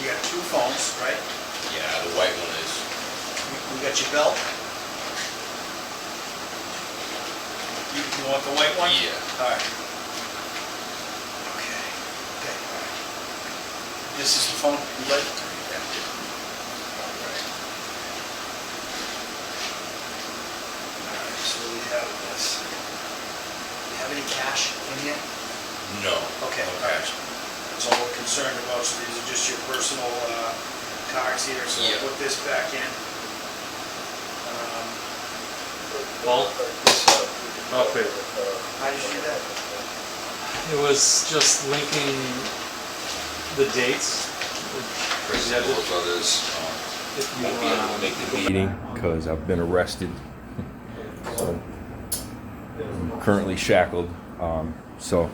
You got two phones, right? Yeah, the white one is. We got your belt. You want the white one? Yeah. All right. Okay. Okay. All right. This is the phone you like? Yeah. All right. All right. So we have this. You have any cash in here? No. Okay. No All right. cash. That's all we're concerned about. So these are just your personal cards here. So Yeah. I'll put this back in. Paul? Okay. How did you do that? It was just linking the dates. Principal Brothers If you, won't be able to make the meeting because I've been arrested. So I'm currently shackled. So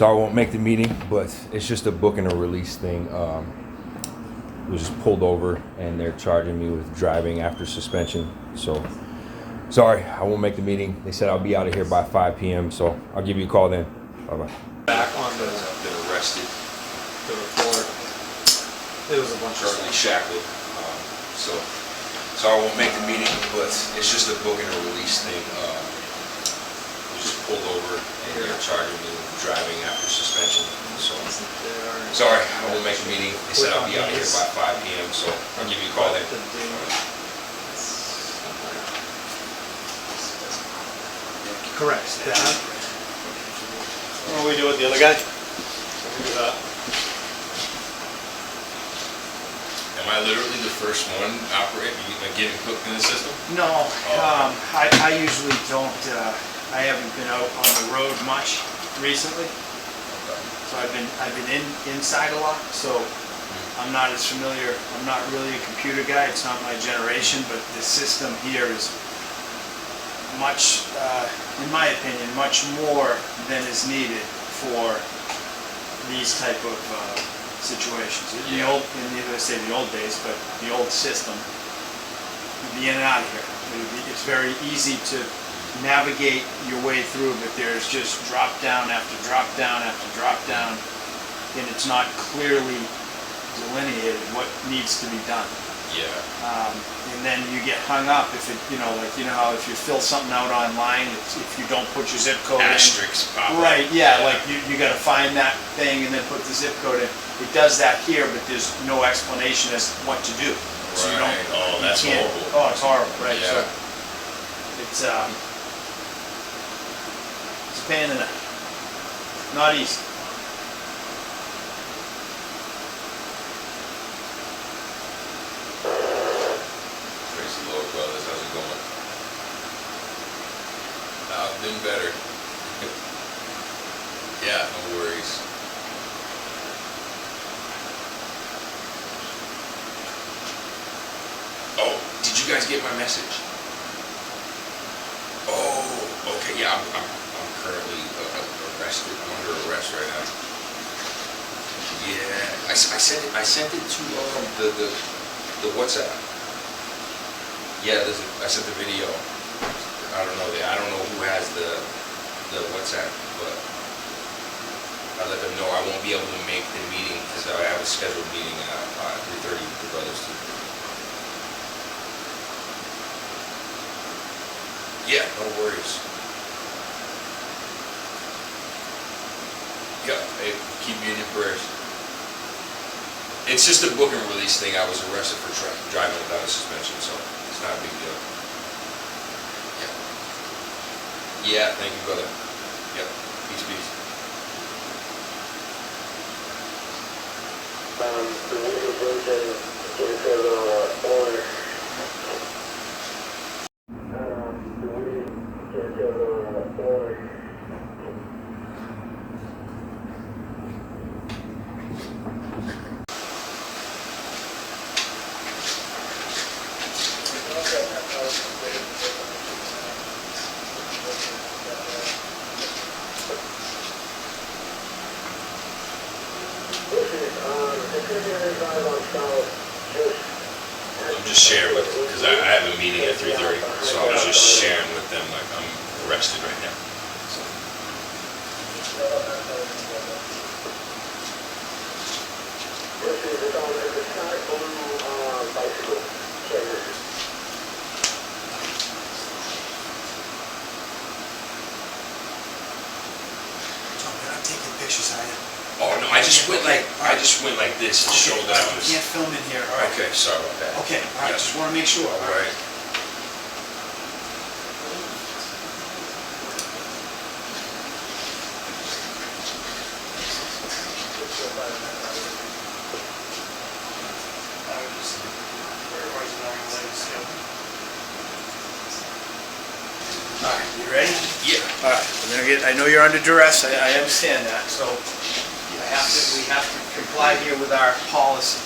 I won't make the meeting, but it's just a book and a release thing. Was just pulled over and they're charging me with driving after suspension. So sorry, I won't make the meeting. They said I'll be out of here by 5 p.m. So I'll give you a call then. Bye-bye. back on the I've been arrested, report, it was a bunch of currently stuff. shackled. So I won't make the meeting, but it's just a book and a release thing. Was just pulled over and they're charging me with driving after suspension. So sorry, I won't make the meeting. They said I'll be out of here by 5 p.m. So I'll give you a call then. The date. Correct. That. What do we do with the other guy? Am I literally the first one operating, getting cooked in the system? No, I usually don't, I haven't been out on the road much recently. So I've been inside a lot, so I'm not as familiar, I'm not really a computer guy, it's not my generation, but the system here is much, in my opinion, much more than is needed for these type of situations. In the old, I say the old days, but the old system, you'd be in and out of here. It's very easy to navigate your way through, but there's just drop down after drop down after drop down, and it's not clearly delineated what needs to be done. Yeah. And then you get hung up if it, how if you fill something out online, if you don't put your zip code in. Asterisks pop up. Right, yeah, like you gotta find that thing and then put the zip code in. It does that here, but there's no explanation as to what to do. So you don't. Right. Oh, you that's can't- horrible. Oh, it's horrible, right, so Yeah. it's a pain in the neck. Not easy. Praise the Lord, brothers. How's it going? I've been better. Yeah, no worries. Oh, did you guys get my message? Oh, okay. Yeah, I'm currently arrested. I'm under arrest right now. Yeah, I sent it to the WhatsApp. Yeah, I sent the video. I don't know who has the WhatsApp, but I let them know I won't be able to make the meeting because I have a scheduled meeting at 3:30 with the brothers too. Yeah, no worries. Yeah, hey, keep me in your prayers. It's just a book and release thing. I was arrested for driving without a suspension, so it's not a big deal. Yeah. Yeah, thank you, brother. Yep. Peace, peace. The legal version is order. I'm just sharing with them because I have a meeting at 3:30, so I was just sharing with them like I'm arrested right now. So. It's on the sky blue bicycle carrier. John, you're not taking pictures, are you? Oh, no, I just went like this to show that I You was. can't film in here, all right? Okay, sorry about that. Okay, all right, Yes. just wanna make sure. All right. All right, you ready? Yeah. All right, we're gonna get, I know you're under duress, I understand that, so we have to comply here with our policy.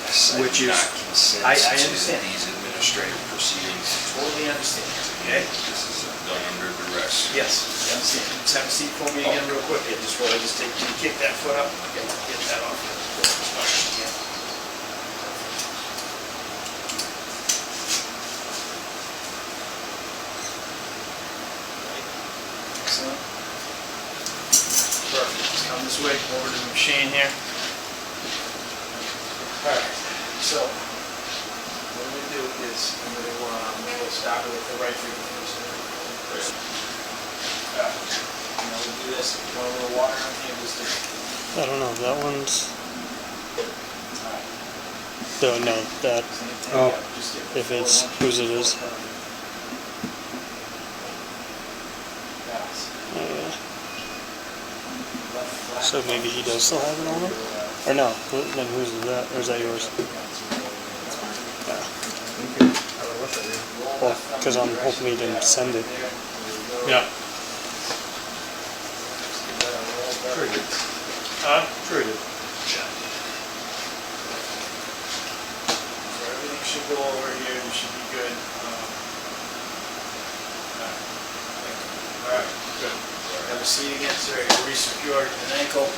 Yes, Which do is- not consent I to understand. these administrative proceedings. Totally understand, okay? This is done under duress. Yes, I understand. Just have a seat for me again real quick. Yeah, just while I just kick that foot up, get that off. Yeah. Excellent. Perfect. Just come this way, over to the machine here. All right, so what I'm gonna do is, we'll start with the right finger first. We'll do this, pour a little water on here, just to. I don't know, that one's, Alright. don't know, that, Same thing, Oh. yeah, just get the if it's full one. whose it is. Pass. Left flat. So maybe he does still have it on him? Or no, then whose is that, or is that yours? Yeah. Well, because I'm hoping he didn't send it. Yeah. Pretty good. Treated. So everything should go over here, you should be good. Alright, good. Have a seat again, sir, you re-secure an ankle.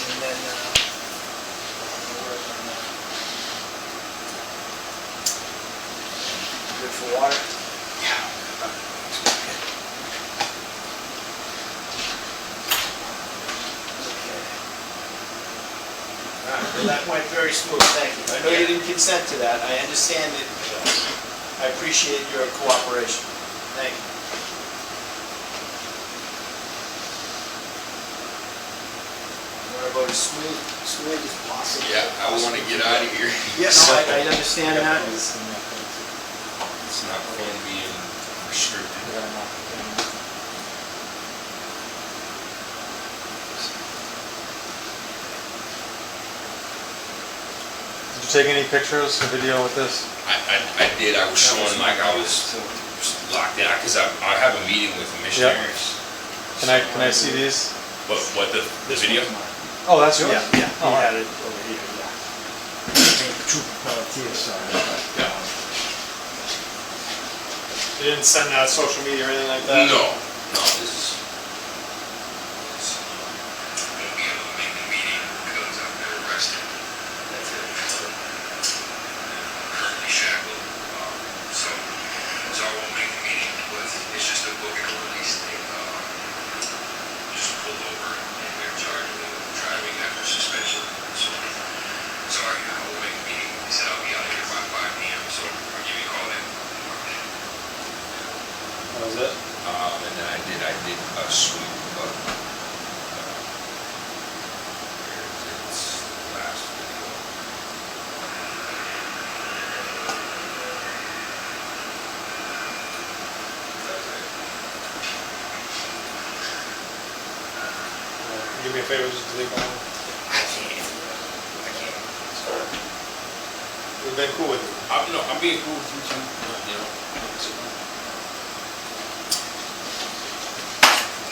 And then, we'll work on that. Good for water? Yeah. Well, that went very smooth, thank you. I know you didn't consent to that, I understand it. I appreciate your cooperation. Thank you. Want to go as smooth as possible. Yeah, I want to get out of here. Yeah, no, I understand that. It's not fun being restricted. Did you take any pictures or video with this? I did, I was showing like I was locked in, because I have a meeting with the missionaries. Can I see these? What, the video? one's mine. Oh, that's yours? Yeah, he Oh, had it over here, yeah. True volunteer, sorry. You didn't send that social media or anything like No, that? no, this is. Won't be able to make the meeting because I've been arrested. That's it. Currently shackled, so I won't make the meeting, but it's just a book and a release thing. Just pulled over and they're charging me with driving after suspension, so sorry, I won't make the meeting. They said I'll be out of here by 5 p.m., so I'll give you a call then. That was it? And then I did a sweep of, it's the last video. Do me a favor, just delete that one. I can't. We've been cool with you. I'm being cool with you too, you know.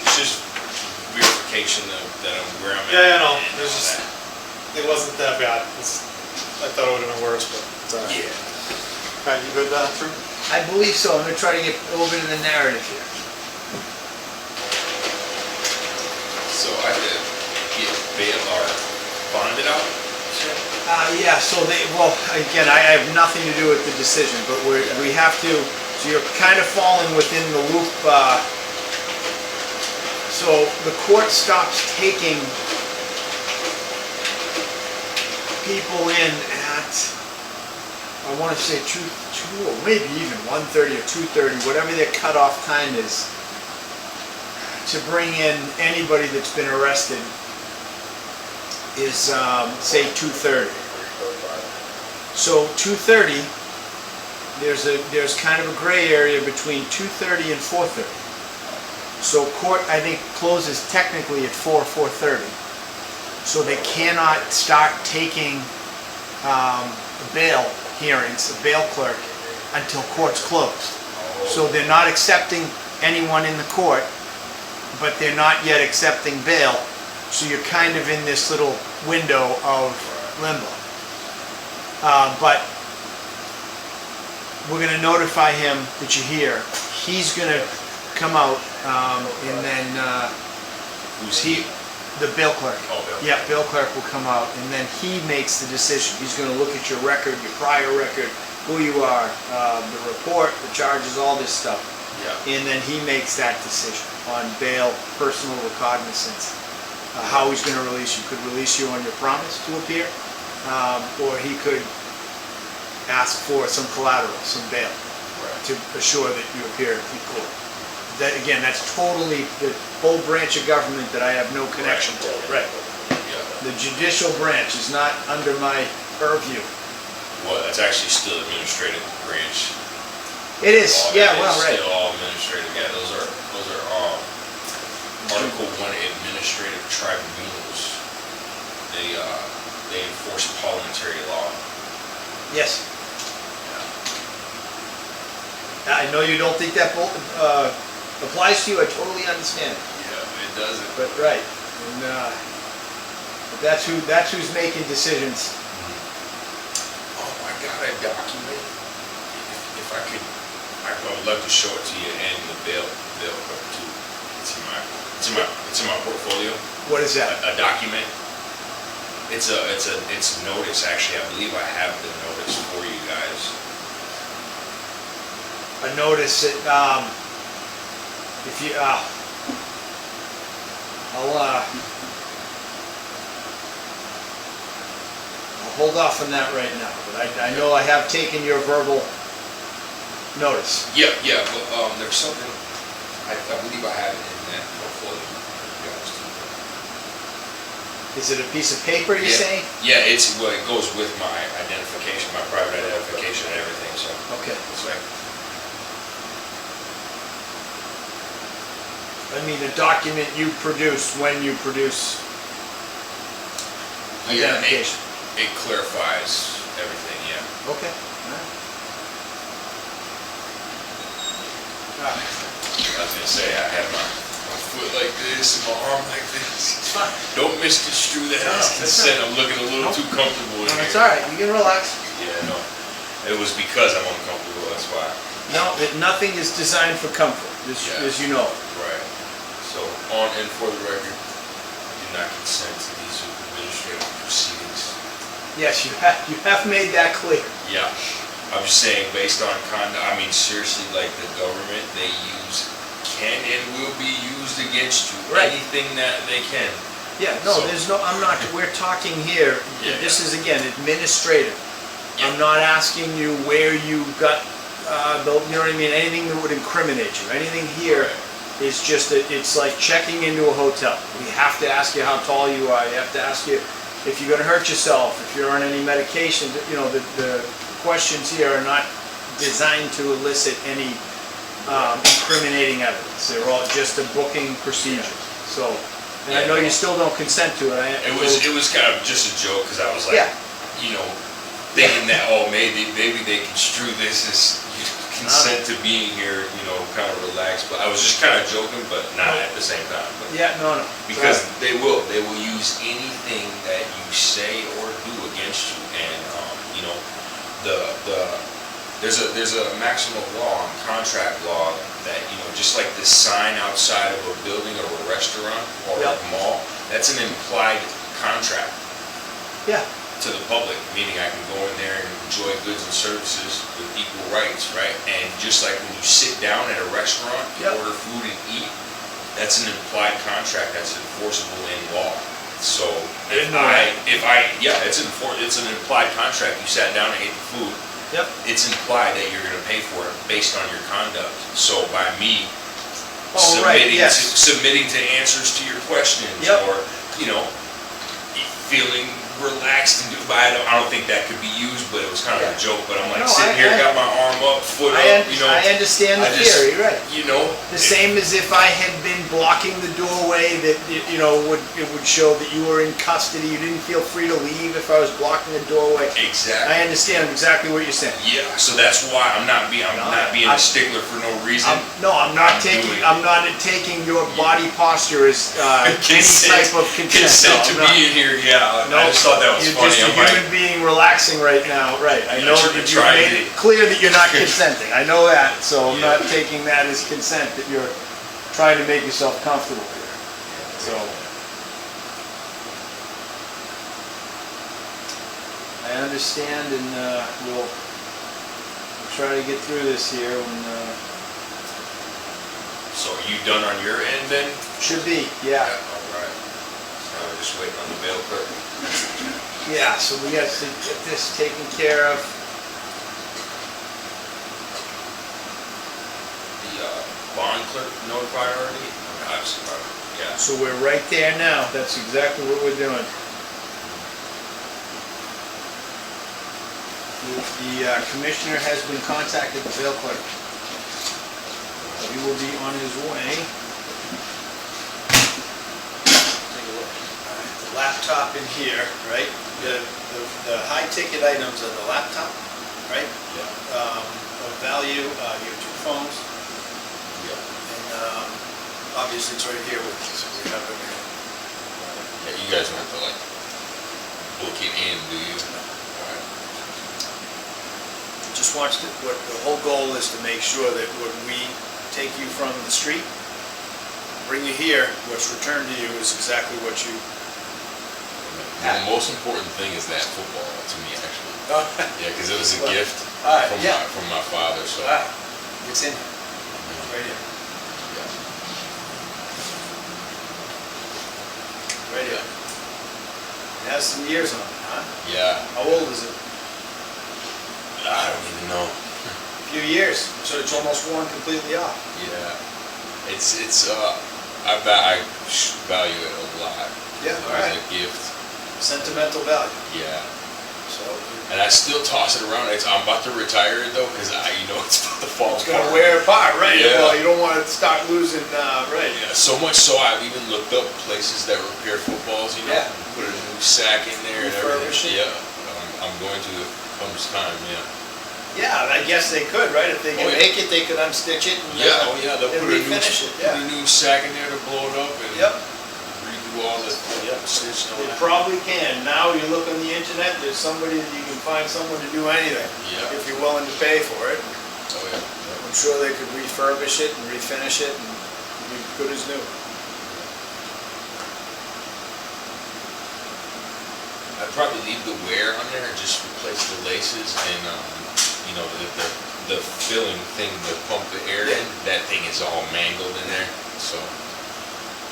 It's just verification that I'm where I'm at. Yeah, I know. and It's all just- that. It wasn't that bad. I thought it would have been worse, but it's all right. Yeah. Alright, you good, through? I believe so, I'm gonna try to get a little bit of the narrative here. So I had to get bail or bonded out. Yeah, so well, again, I have nothing to do with the decision, but we have to, so you're kind of falling within the loop, so the court stops taking people in at, I want to say two, or maybe even 1:30 or 2:30, whatever their cutoff time is, to bring in anybody that's been arrested is, say, 2:30. So 2:30, there's kind of a gray area between 2:30 and 4:30. So court, I think, closes technically at 4:30. So they cannot start taking bail hearings, a bail clerk, until court's closed. So they're not accepting anyone in the court, but they're not yet accepting bail. So you're kind of in this little window of limbo. But we're going to notify him that you're here. He's going to come out, and then Who's he? the bail clerk. Oh, Bill. Yeah, bail clerk will come out, and then he makes the decision. He's going to look at your record, your prior record, who you are, the report, the charges, all this stuff. Yeah. And then he makes that decision on bail, personal recognizance, how he's going to release you. Could release you on your promise to appear, or he could ask for some collateral, some bail, to assure that you appear in court. That, again, that's totally the whole branch of government that I have no connection to. Right. Yeah. The judicial branch is not under my purview. Well, that's actually still administrative branch. It is, All yeah, that well, is right. Still all administrative. Yeah, those are Article 1 administrative tribunals. They enforce parliamentary law. Yes. I know you don't think that applies to you. I totally understand. Yeah, it doesn't. But right, and but that's who's making decisions. Oh my God, a document. If I could, I would love to show it to you and the bail clerk too. It's in my portfolio. What is that? A document. It's a notice. Actually, I believe I have the notice for you guys. A notice that if you I'll hold off on that right now. But I know I have taken your verbal notice. Yeah, but there's something. I believe I have it in that portfolio. You guys too. Is it a piece of paper you're saying? Yeah, it goes with my identification, my private identification and everything, so. Okay. It's like, I mean, the document you produce when you produce yeah, identification. it clarifies everything, yeah. Okay. I was gonna say, I had my foot like this and my arm like this. It's fine. Don't misconstrue that No, as that's consent, not- I'm looking a little Nope. too comfortable in No, here. it's all right. You can relax. Yeah, no, it was because I'm uncomfortable, that's why. No, nothing is designed for comfort, Yeah. as you know. Right. So, on and for the record, I do not consent to these administrative proceedings. Yes, you have made that clear. Yeah, I'm just saying, based on conduct, I mean, seriously, like the government, they can and will be used against you. Right. Anything that they can. Yeah, no, So- there's no, we're talking here, Yeah, this yeah. is again administrative. Yeah. I'm not asking you where you got, you know what I mean, anything that would incriminate you. Anything here Right. is just, it's like checking into a hotel. We have to ask you how tall you are, you have to ask you if you're gonna hurt yourself, if you're on any medication, you know, the questions here are not designed to elicit any incriminating evidence. They're all just a booking procedure. So, and I know you still don't consent to it. It was kind of just a joke, because I was like, Yeah. you know, thinking that, oh, maybe they construe this as consent to being here, you know, kind of relaxed. But I was just kind of joking, but not at the same time. But Yeah, no. because they will use anything that you say or do against you, and you know, there's a maximum law, contract law, that, you know, just like the sign outside of a building or a restaurant or Yep. a mall, that's an implied contract Yeah, to the public, meaning I can go in there and enjoy goods and services with equal rights, right? And just like when you sit down at a restaurant, Yep. order food and eat, that's an implied contract that's enforceable in law. So didn't know that. yeah, it's an implied contract. You sat down and ate the food. Yep. It's implied that you're gonna pay for it based on your conduct. So by me Oh, right, yes. submitting to answers to your questions, Yep. or, you know, feeling relaxed and I don't think that could be used, but it was kind of a joke. But I'm like No, sitting here, got my arm up, foot up, you know. I understand the I just- theory, right. You know, The same as if I had been blocking the doorway that, you know, it would show that you were in custody, you didn't feel free to leave if I was blocking the doorway. exactly. I understand exactly what you're saying. Yeah, so that's why I'm not being a stickler for no reason. No, I'm not doing it. I'm not taking your body posture as any type of consent. Consent to No, I'm not. be in here, yeah. No, I just thought that was you're funny. just a I'm like, human being relaxing right now, right? I Yeah, know I should that be you've trying made to- it clear that you're not consenting. I know that, so I'm Yeah. not taking that as consent, that you're trying to make yourself comfortable here. So. I understand, and we'll try to get through this here when, so are you done on your end then? should be, yeah. All right. Now we're just waiting on the bail clerk. Yeah, so we got to get this taken care of. The bond clerk notified already? Obviously, yeah. So we're right there now. That's exactly what we're doing. The commissioner has been contacted, the bail clerk. He will be on his way. Take a look. The laptop in here, right? The high ticket items are the laptop, right? Yeah. Of value, you have 2 phones. Yeah. And obviously it's right here with you, so we have it. Yeah, you guys don't have to like book it in, do you? Alright. Just wants to, what the whole goal is to make sure that when we take you from the street, bring you here, what's returned to you is exactly what you. The most important thing is that football to me, actually. Oh, Yeah, because it was a Well, gift yeah. from my father. So It's in here. It's right here. Right here. It has some years on it, huh? yeah, How old is it? I don't even know. A few years, so it's almost worn completely off. Yeah, it's I value it a lot. Yeah, As alright. a gift. Sentimental value. Yeah, So and I still toss it around. I'm about to retire it though, because it's about to fall it's gonna apart. wear apart, right? Yeah. Well, you don't want to start losing, right? Yeah, so much so I've even looked up places that repair footballs. Yeah. Put a new sack in there and Refurbish everything. it? Yeah, I'm going to if it comes time. Yeah. Yeah, I guess they could, right? If they can Oh, yeah. make it, they could unstitch it and, Yeah, oh yeah, they'll and put refinish it, put yeah. a new sack in there to blow it up and Yep, redo all the stitch and all they that. probably can. Now you look on the internet, there's somebody that you can find someone to do anything. Yeah. If you're willing to pay for it. Oh yeah. I'm sure they could refurbish it and refinish it and be good as new. I'd probably leave the wear on there and just replace the laces and the filling thing to pump the air in. That thing is all mangled in there, so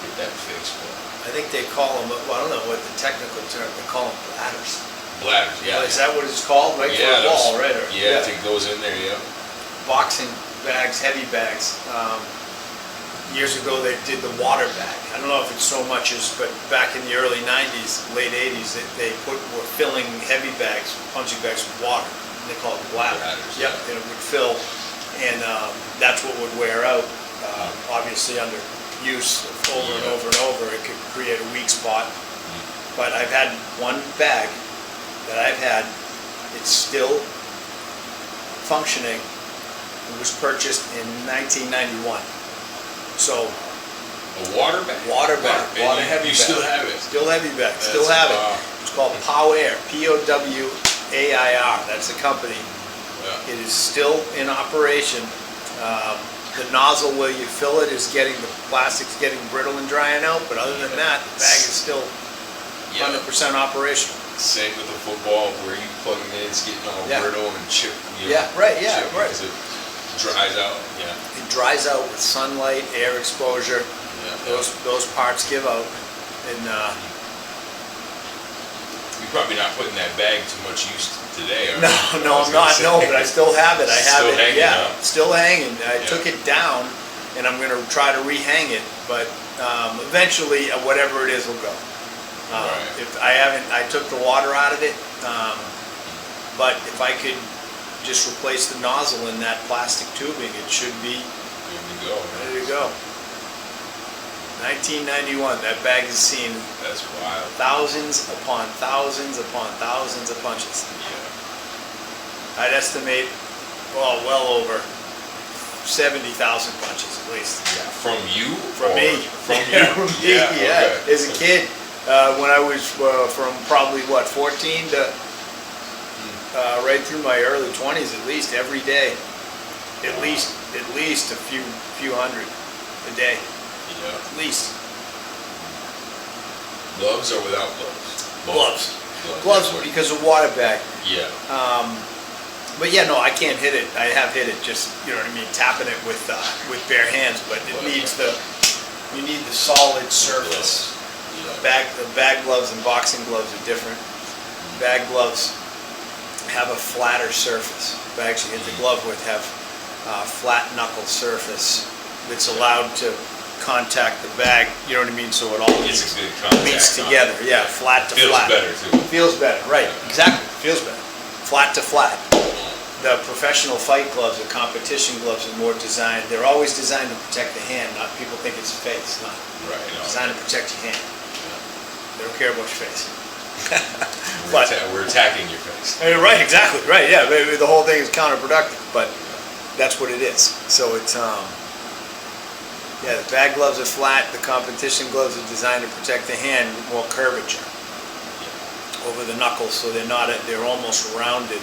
get that fixed. But I think they call them, well, I don't know what the technical term, they call them bladders. bladders, yeah. Is that what it's called, right? For Yeah, a ball, right? Or- Yeah, if it goes in there, yeah. Boxing bags, heavy bags. Years ago, they did the water bag. I don't know if it's so much as, but back in the early 90s, late 80s, were filling heavy bags, punching bags with water. And they call it bladders. Bladders, Yep, yeah. and it would fill, and that's what would wear out. Obviously, under use over and Yeah. over and over, it could create a weak spot. But I've had one bag that I've had, it's still functioning. It was purchased in 1991. So, A water bag? water bag, And water you- heavy You bag. still have it? Still heavy bag, still That's- have it. wow. It's called POWAIR, P-O-W-A-I-R, that's the company. Yeah. It is still in operation. The nozzle where you fill it is the plastic's getting brittle and drying out, but other than that, the bag is still Yeah. 100% operational. Same with the football, where you plug them in, it's getting all Yeah. brittle and chip. Yeah, right, yeah, chip right. Because it dries out. Yeah. It dries out with sunlight, air exposure. Yeah. Those parts give out, and probably not putting that bag too much use today, are No, you? no, I'm not, no, but I still have it, I have Still it, hanging, yeah, huh? still hanging. I Yeah. took it down, and I'm gonna try to rehang it, but, eventually, whatever it is will go. Right. If I haven't, I took the water out of it, but if I could just replace the nozzle in that plastic tubing, it should be Here we go. man. ready to go. 1991, that bag has seen That's wild. thousands upon thousands upon thousands of punches. Yeah. I'd estimate, well over 70,000 punches at least. From you? From or me. From Yeah, you? from me, yeah. okay. As a kid, when I was from probably 14 to right through my early 20s, at least every day, at least a few hundred a day, Yeah. at least. Gloves or without gloves? Both. Gloves, Gloves. because of water bag. Yeah. But yeah, no, I can't hit it. I have hit it, just, you know what I mean, tapping it with bare hands, but it needs you need the solid surface. Yeah. The bag gloves and boxing gloves are different. Bag gloves have a flatter surface. Bags you hit the glove with have flat knuckle surface that's allowed to contact the bag, you know what I mean, so it all It's a good contact. meets on together, it. yeah, flat to Feels flat. better too. Feels better, right, exactly, feels better. Flat to flat. The professional fight gloves or competition gloves are more designed, they're always designed to protect the hand, not people think it's the face, not. Right. No. Designed to protect your hand. They don't care about your face. We're attacking your face. Right, exactly, right, yeah, the whole thing is counterproductive, but that's what it is. So it's, yeah, the bag gloves are flat, the competition gloves are designed to protect the hand with more curvature over the knuckles, so they're almost rounded.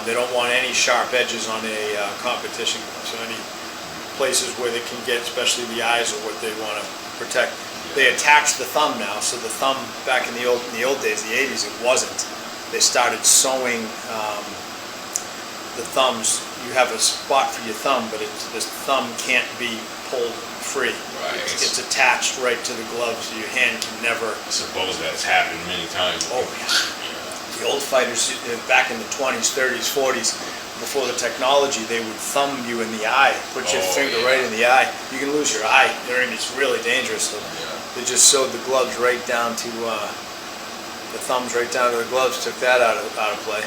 They don't want any sharp edges on a competition glove, so any places where they can get, especially the eyes, are what they want to protect. They attach the thumb now, so the thumb, back in the old days, the 80s, it wasn't. They started sewing the thumbs. You have a spot for your thumb, but the thumb can't be pulled free. Right. It's attached right to the glove, so your hand can never. I suppose that's happened many times. Oh yeah. The old fighters back in the 20s, 30s, 40s, before the technology, they would thumb you in the eye, put your Oh, finger yeah. right in the eye. You can lose your eye. I mean, it's really dangerous. So they just sewed the gloves right down to the thumbs right down to the gloves. Took that out of play.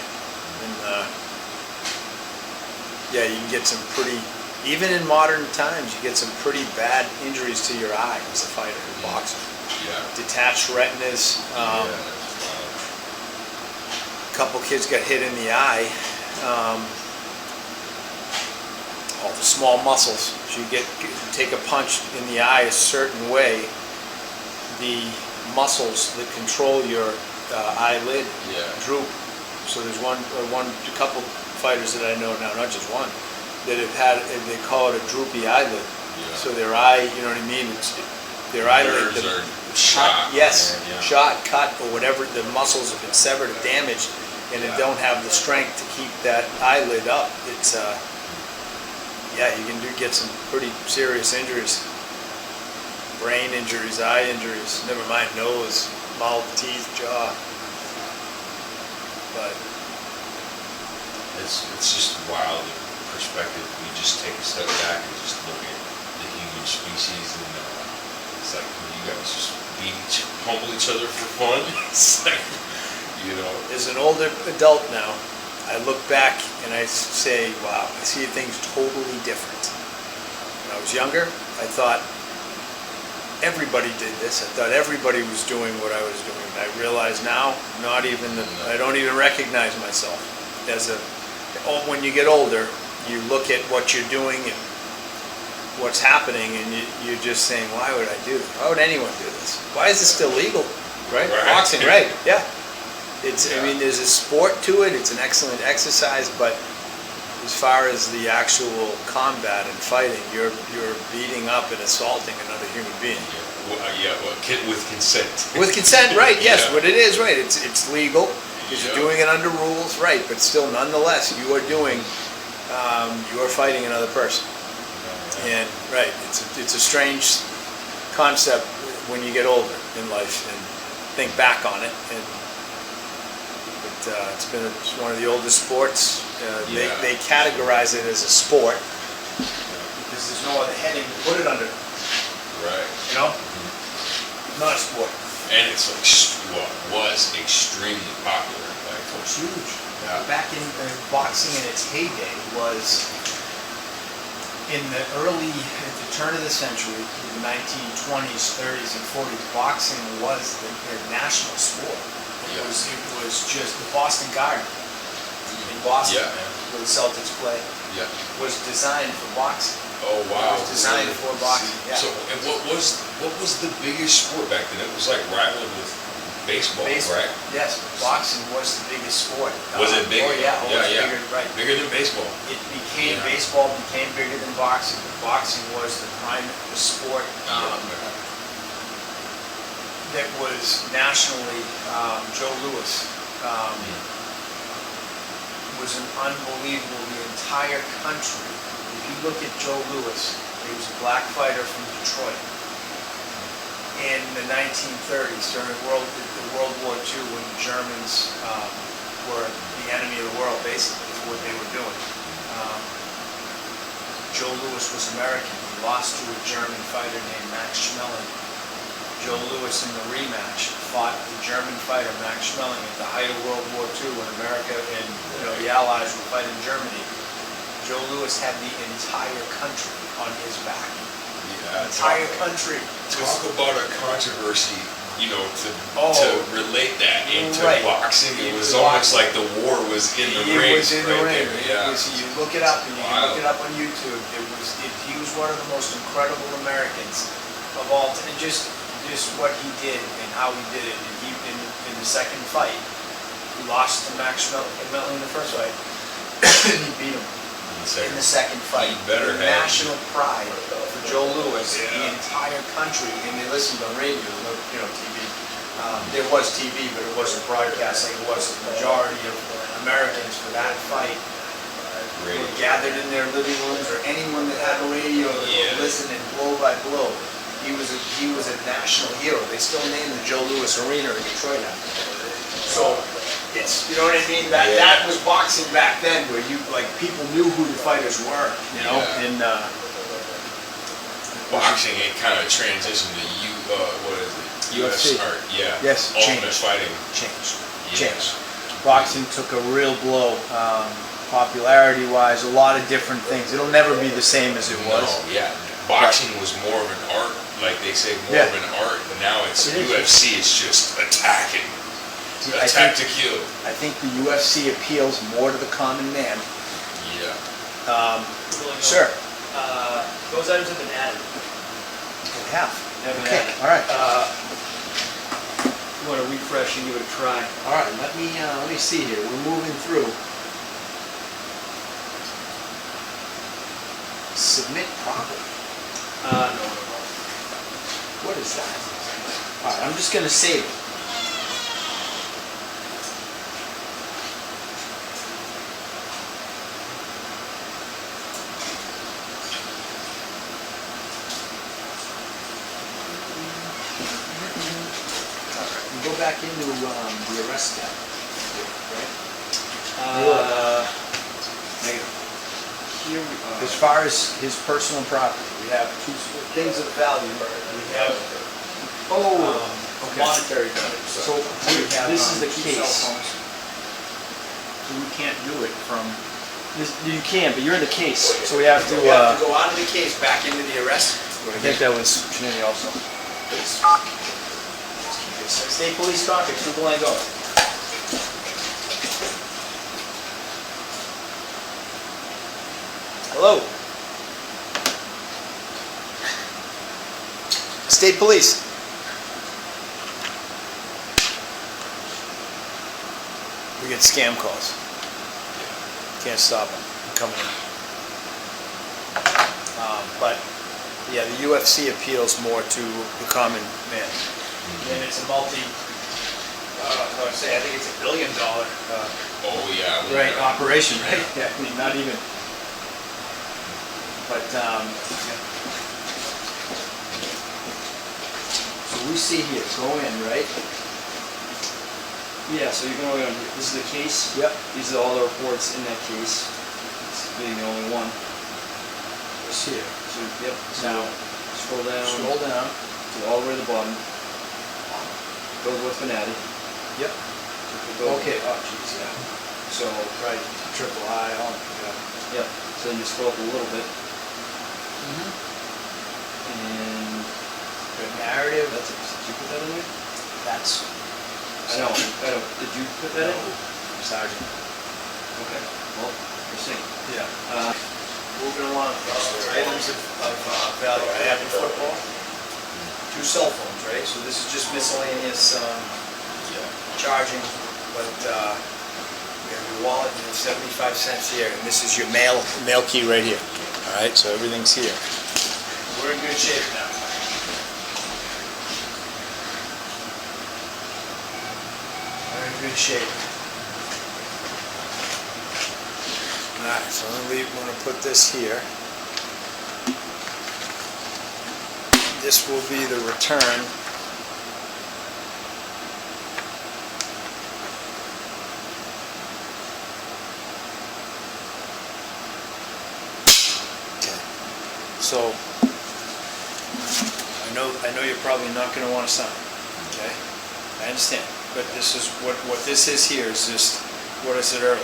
And yeah, you can get some pretty. Even in modern times, you get some pretty bad injuries to your eye as a fighter, a boxer. Yeah. Detached retinas. Yeah, that's wild. A couple kids got hit in the eye. All the small muscles. As you take a punch in the eye a certain way, the muscles that control your eyelid Yeah. droop. So there's a couple fighters that I know now, not just one, that have had, they call it a droopy eyelid. Yeah. So their eye, you know what I mean? Their eyelid. Nerves are shot. Yes, Yeah. shot, cut, or whatever, the muscles have been severed or damaged, and they don't have the strength to keep that eyelid up. It's, yeah, you can get some pretty serious injuries. Brain injuries, eye injuries, never mind nose, mouth, teeth, jaw. But, It's just wild perspective. You just take a step back and just look at the human species, and it's like you guys just pummel each other for fun. It's like, you know. as an older adult now, I look back and I say, wow, I see things totally different. When I was younger, I thought everybody did this. I thought everybody was doing what I was doing. I realize now, I don't even recognize myself when you get older, you look at what you're doing and what's happening, and you're just saying, why would I do this? Why would anyone do this? Why is this still legal? Right? Right. Boxing, right? Yeah. It's. Yeah. I mean, there's a sport to it. It's an excellent exercise, but as far as the actual combat and fighting, you're beating up and assaulting another human being. With consent. With consent, right? Yes, Yeah. what it is, right? It's legal because you're Yeah. doing it under rules, right? But still, nonetheless, you are fighting another person. And right, it's a strange concept when you get older in life and think back on it. And It's one of the oldest sports. Yeah. They categorize it as a sport because there's no other heading to put it under, Right. you know? Not a sport. And it's like, was extremely popular. Like, It's huge. Yeah. Back in boxing in its heyday was in the at the turn of the century, the 1920s, 30s, and 40s. Boxing was the national sport. It Yeah. was just the Boston Garden in Boston, Yeah. where the Celtics play, yeah. was designed for boxing. Oh wow. It was designed really? for boxing, yeah. So, and what was the biggest sport back then? It was like rivaled with baseball, right? Yes, boxing was the biggest sport. Was it bigger? Oh yeah, it was yeah. bigger, right. Bigger than baseball. It became, Yeah. baseball became bigger than boxing. Boxing was the prime sport that was nationally. Joe Louis was an unbelievable. The entire country. If you look at Joe Louis, he was a black fighter from Detroit in the 1930s during World War II, when the Germans were the enemy of the world. Basically, is what they were doing. Joe Louis was American. He lost to a German fighter named Max Schmeling. Joe Louis in the rematch fought the German fighter Max Schmeling at the height of World War II, when America and the Allies were fighting Germany. Joe Louis had the entire country on his back. Yeah. Entire country. Talk about a controversy, to Oh. relate that into Right. boxing. It Into was almost boxing. like the war was in the He ring. was in the right ring. there, Yeah. You look it up, and you can Wow. look it up on YouTube. He was one of the most incredible Americans of all time. And just what he did and how he did it. And he in the second fight, he lost to Max Schmeling in the first fight. And he beat him in the second fight. He better The have. national pride for Joe Louis. The entire country, and they listened on radio, TV. There was TV, but it wasn't broadcast like it was. The majority of Americans for that fight were gathered in their living rooms, or anyone that had a radio that Yeah. would listen and blow by blow. He was a national hero. They still named the Joe Louis Arena in Detroit after him. So it's, you know what I mean? That was boxing back then, where people knew who the fighters were, Yeah. and Boxing, it kind of transitioned to what is it? UFC. Yeah. Yes, Ultimate changed. Fighting. changed. Boxing took a real blow, popularity-wise, a lot of different things. It'll never be the same as it was. No, yeah. Boxing was more of an art, like they say, more Yeah. of an art. But now it's It is. UFC is just attacking, I attack think, to kill. I think the UFC appeals more to the common man. Yeah. Sure. Those items have been added. They have. They've been Okay, added. all right. You want to refresh and give it a try? All right, let me see here. We're moving through. Submit problem. No. What is that? All right, I'm just gonna save it. Go back into the arrest tab, right? Here we are. As far as his personal property, we have two things of value. We have monetary value. So we have, this is the two case. cell phones. So we can't do it from. You can, but you're in the case, so we have to. We have to go out of the case, back into the arrest. I think that was Chinelli also. State Police Concord, 2 Blanco. Hello. State Police. We get scam calls. Can't stop them from coming in. But yeah, the UFC appeals more to the common man. And it's a I think it's $1 billion Oh yeah. operation, right? Yeah, I mean, not even. But so we see here, go in, right? Yeah, so you can only, this is the case? Yep. These are all the reports in that case. This being the only one. It's here. So, yep, Now, scroll down. scroll down. To all the way to the bottom. Go to what's been added. Yep. Go- Okay, oh jeez, yeah. So, Right, triple I, oh my god. yep, so then you scroll up a little bit, Mm-hmm. and The narrative, that's it. Did you put that in there? that's. I know, did you put that in? Sergeant. Okay, well, we'll see. Yeah. Moving along. Items of value. I have the football, 2 cell phones, right? So this is just miscellaneous, charging, but, we have your wallet, and 75 cents here, and this is your mail key right here. All right, so everything's here. We're in good shape now. We're in good shape. All right, so I'm gonna put this here. This will be the return. Okay. So, I know you're probably not gonna wanna sign, okay? I understand, but this is, what this is here is just what I said earlier.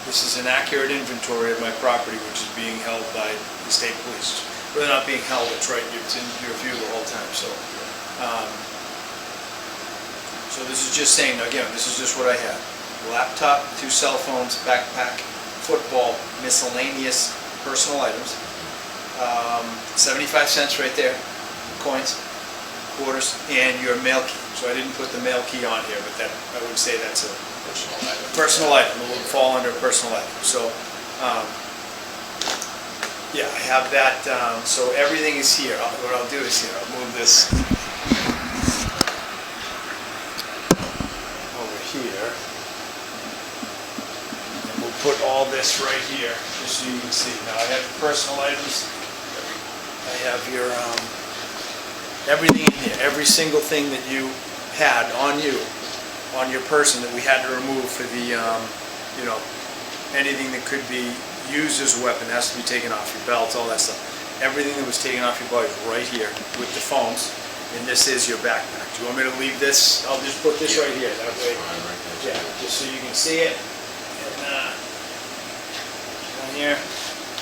This is an accurate inventory of my property, which is being held by the state police. Well, they're not being held, it's right, it's in your view the whole time, so. So this is just saying, again, this is just what I have. Laptop, 2 cell phones, backpack, football, miscellaneous personal items. 75 cents right there, coins, quarters, and your mail key. So I didn't put the mail key on here, but that, I would say that's a personal item, it will fall under personal item. So, yeah, I have that, so everything is here. What I'll do is here, I'll move this over here. And we'll put all this right here, just so you can see. Now, I have personal items. I have your, everything in here, every single thing that you had on you, on your person that we had to remove for the, you know, anything that could be used as a weapon has to be taken off, your belts, all that stuff. Everything that was taken off your body is right here with the phones, and this is your backpack. Do you want me to leave this? I'll just put this right here, that way, yeah, just so you can see it. And, down here,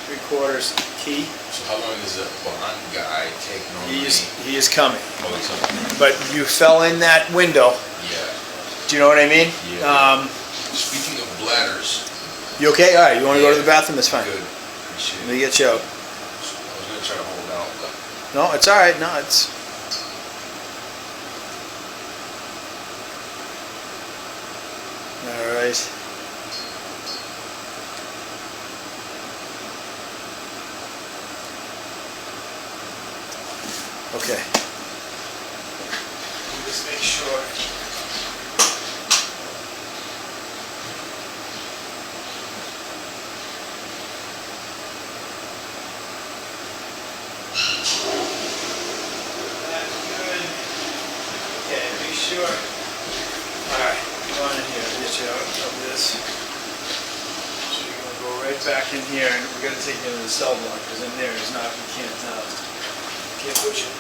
3/4 key. So how long is a bond guy take normally? He is coming, Oh, it's something. but you fell in that window, Yeah. do you know what I mean? Yeah. Speaking of bladders. You okay? All right, you want to go to the bathroom? That's fine. Good. Appreciate Let me it. get you out. I was gonna try to hold out, but No, it's all right. No, it's. All right. Okay. Just make sure. That's good. Okay, be sure. All right, go on in here, get you out of this. So you're gonna go right back in here, and we're gonna take you into the cell block, because in there is not, you can't push it.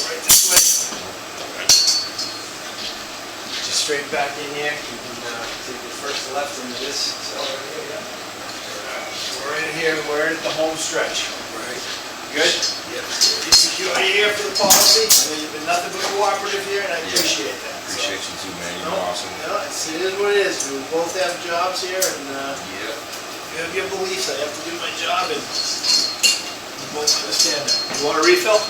Right this way. Just straight back in here, you can take your first left into this cell right here, yeah. We're in here, we're at the home stretch. right. Good? Yep. You security here for the policy, I mean, you've been nothing but cooperative here, and I appreciate that. So, Appreciate you too, man. You're no, awesome. no, it is what it is, we both have jobs here, and Yeah. you have your beliefs, I have to do my job, and we both understand that. You want a refill?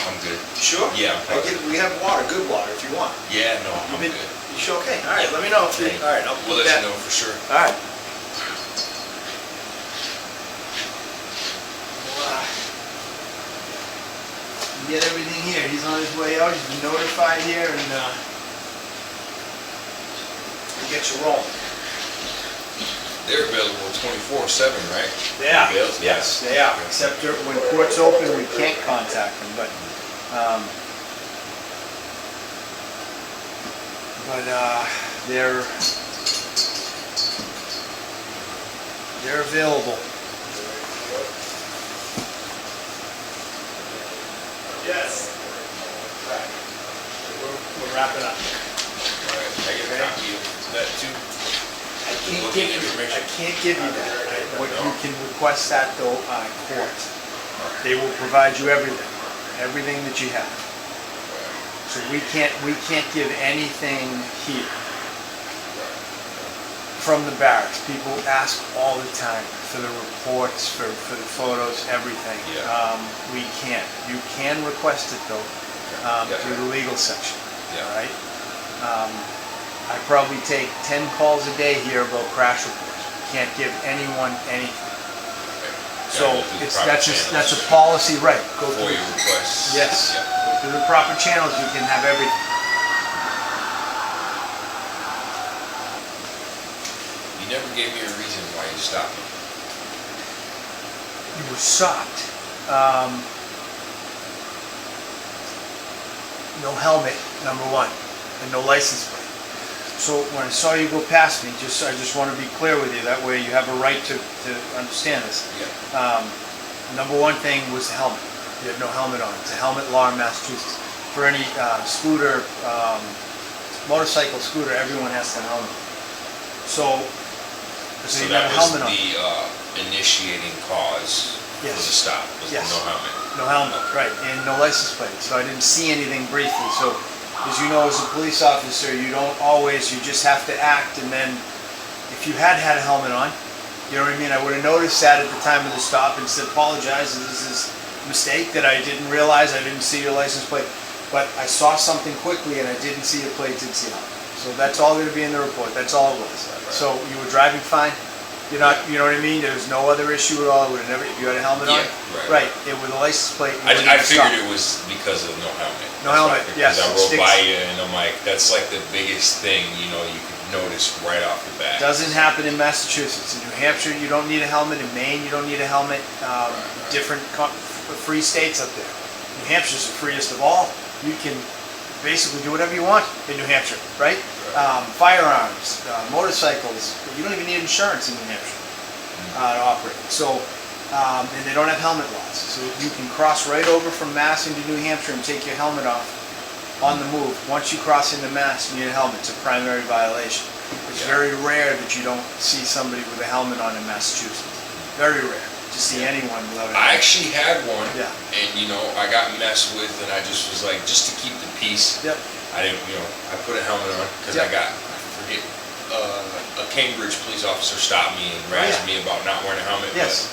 I'm good. Sure? Yeah, I'm good. We have water, good water, if you want. Yeah, no, You've I'm been, good. you sure? Okay, all right, let me know if you, Thank all right, I'll We'll put let that. you know for sure. All right. Get everything here. He's on his way out. He's been notified here, and we'll get you rolling. They're available 24/7, right? They are. Avail- Yes, they are. Except when court's open, we can't contact them, but, they're available. Yes. We're wrapping up. Alright, I get a copy of that too. I can't give you that. What you can request that though, court. They will provide you everything that you have. So we can't give anything here from the barracks. People ask all the time for the reports, for the photos, everything. Yeah. We can't. You can request it though, through the legal section. Yeah. All right? I probably take 10 calls a day here about crash reports. Can't give anyone anything. So Gotta go through the it's, proper that's a channels. policy, right? Go For through. your requests. Yes. Yeah. Go through the proper channels, you can have everything. You never gave me a reason why you stopped me. You were stopped. No helmet, number one, and no license plate. So when I saw you go past me, I just want to be clear with you. That way you have a right to understand this. Yeah. Number one thing was the helmet. You had no helmet on. It's a helmet law in Massachusetts. For any scooter, motorcycle, scooter, everyone has to have a helmet. So So you had that a was helmet on. the initiating cause for Yes. the stop, was the Yes. no helmet. No helmet, right, and no license plate, so I didn't see anything briefly. So, as you know, as a police officer, you don't always, you just have to act, and then if you had a helmet on, you know what I mean, I would have noticed that at the time of the stop and said, apologize, this is a mistake that I didn't realize, I didn't see your license plate, but I saw something quickly and I didn't see your plate, didn't see helmet. So that's all gonna be in the report, that's all it was. So you were driving fine? You're not, you know what I mean? There was no other issue at all. It would have never, if you had a helmet on? Yeah, right. It with a license plate. you I wouldn't have figured stopped. it was because of no helmet. No helmet, yes, Because I it rode sticks. by you and I'm like, that's like the biggest thing, you know, you could notice right off the bat. Doesn't happen in Massachusetts. In New Hampshire, you don't need a helmet. In Maine, you don't need a helmet. Different free states up there. New Hampshire's the freest of all. You can basically do whatever you want in New Hampshire, right? Firearms, motorcycles. You don't even need insurance in New Hampshire to operate. So, and they don't have helmet laws. So you can cross right over from Mass into New Hampshire and take your helmet off on the move. Once you cross into Mass, you need a helmet. It's a primary violation. It's very rare that you don't see somebody with a helmet on in Massachusetts. Very rare to see anyone without a I helmet. actually had one, Yeah. and you know, I got messed with, and I just was like, just to keep the peace, Yep. I didn't, you know, I put a helmet on because Yep. I forget, a Cambridge police officer stopped me and razzed yeah. me about not wearing a helmet. Yes.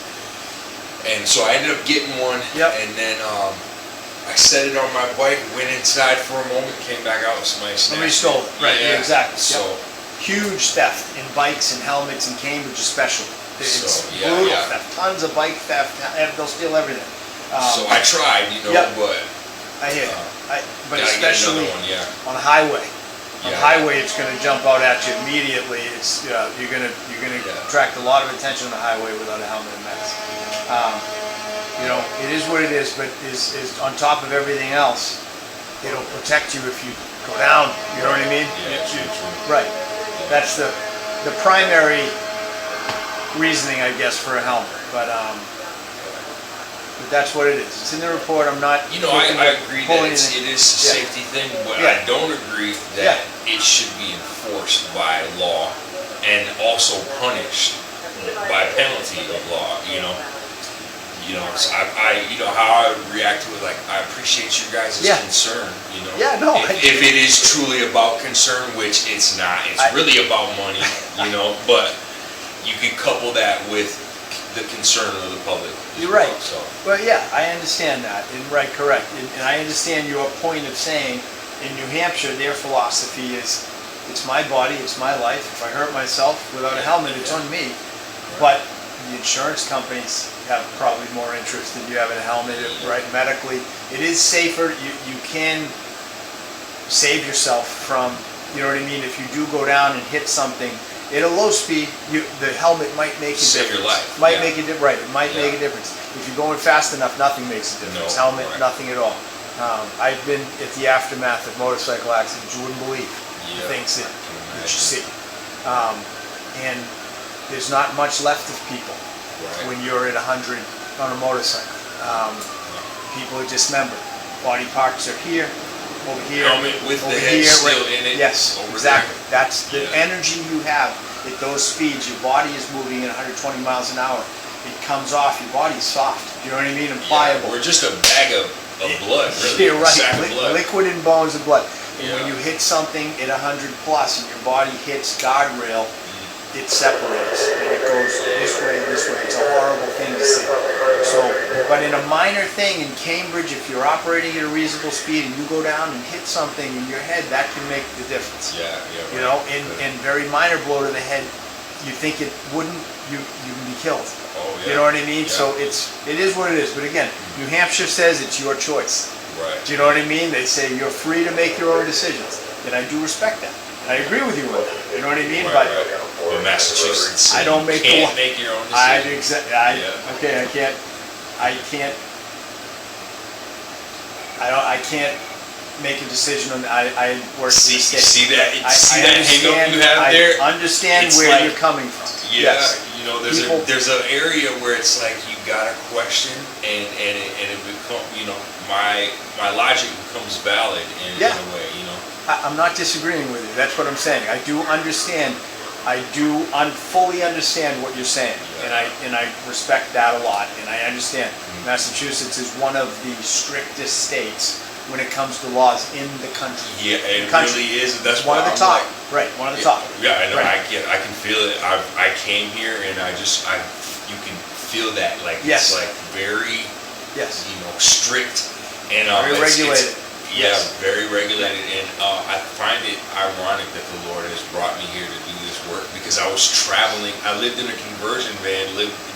And so I ended up getting one, Yep. and then I set it on my bike, went inside for a moment, came back out, somebody Somebody snatched stole it. it. Right, Yeah. exactly. So, Huge theft in bikes and helmets in Cambridge especially. It's So, yeah, brutal yeah. theft. Tons of bike theft. They'll steal everything. so I tried, you know, Yep. but I hear you. But gotta get especially another one, yeah. on a highway. On a Yeah. highway, it's going to jump out at you immediately. It's you're going to Yeah. attract a lot of attention on the highway without a helmet and mask. You know, it is what it is. But is on top of everything else, it'll protect you if you go down. You know what I mean? Yeah, You- true. Right. That's the primary reasoning, I guess, for a helmet. But that's what it is. It's in the report. I'm not. You know, looking I to agree pull that anything. it is a Yeah. safety thing, but Yeah. I don't agree that it should be enforced by law and also punished by penalty of law. You know, so you know how I would react to it. Like, I appreciate you guys' Yeah. concern. You know, Yeah, no, If it is truly about concern, which it's not, it's really about money. You know, but you can couple that with the concern of the public. as You're well, right. So. Well, yeah, I understand that, and right, correct. And I understand your point of saying, in New Hampshire, their philosophy is, it's my body, it's my life. If I hurt myself without a helmet, it's on me. But the insurance companies have probably more interest in you having a helmet, right, medically. It is safer, you can save yourself from, you know what I mean? If you do go down and hit something, At a low speed, the helmet might make a Save your difference. life, Might yeah. make a difference. Right, it might make a Yeah. difference. If you're going fast enough, nothing makes a difference. No, Helmet, right. nothing at all. I've been at the aftermath of motorcycle accidents. You wouldn't believe the Yeah, things that I can you imagine. see. And there's not much left of people Right. when you're at 100 on a motorcycle. People are dismembered. Body parts are here, over here, Helmet with the over head here, still right. in it, Yes, over exactly. there. That's the Yeah. energy you have at those speeds. Your body is moving at 120 miles an hour. It comes off. Your body's soft. You know what I mean? And pliable. We're just a bag of blood, really. Yeah, A right. sack of blood. Liquid in bones and blood. And when Yeah. you hit something at 100 plus and your body hits guardrail, it separates and it goes this way, this way. It's a horrible thing to see. So, but in a minor thing in Cambridge, if you're operating at a reasonable speed and you go down and hit something in your head, that can make the difference. Yeah, yeah. You right. know, and very minor blow to the head, you think it wouldn't, you can be killed. Oh, yeah. You know what I mean? Yeah. So it is what it is. But again, New Hampshire says it's your choice. Right. Do you know what I mean? They say you're free to make your own decisions, and I do respect that. And I agree with you on that. You know what I mean? Right, But right. But Massachusetts, I don't make the can't law. make your own I decision. Yeah. okay. I can't make a decision on. I work in the state. See that? I See that hang up you have there? I understand It's where like- you're coming from. Yeah, Yes. you know, People- there's an area where it's like you gotta question, and it become, you know, my logic becomes valid in Yeah. a way, you know. I'm not disagreeing with you. That's what I'm saying. I do understand. I do fully understand what you're saying, and I respect that a lot. And I understand Massachusetts is one of the strictest states when it comes to laws in the country. Yeah, it Country. really is. That's One why of the I'm top, like, right? One of the top. Yeah, I know. Right. I can feel it. I came here and you can feel that, like Yes. it's like very, Yes. you know, strict and Very regulated. Yeah, Yes. very regulated, and I find it ironic that the Lord has brought me here to do this work because I was traveling. I lived in a conversion van,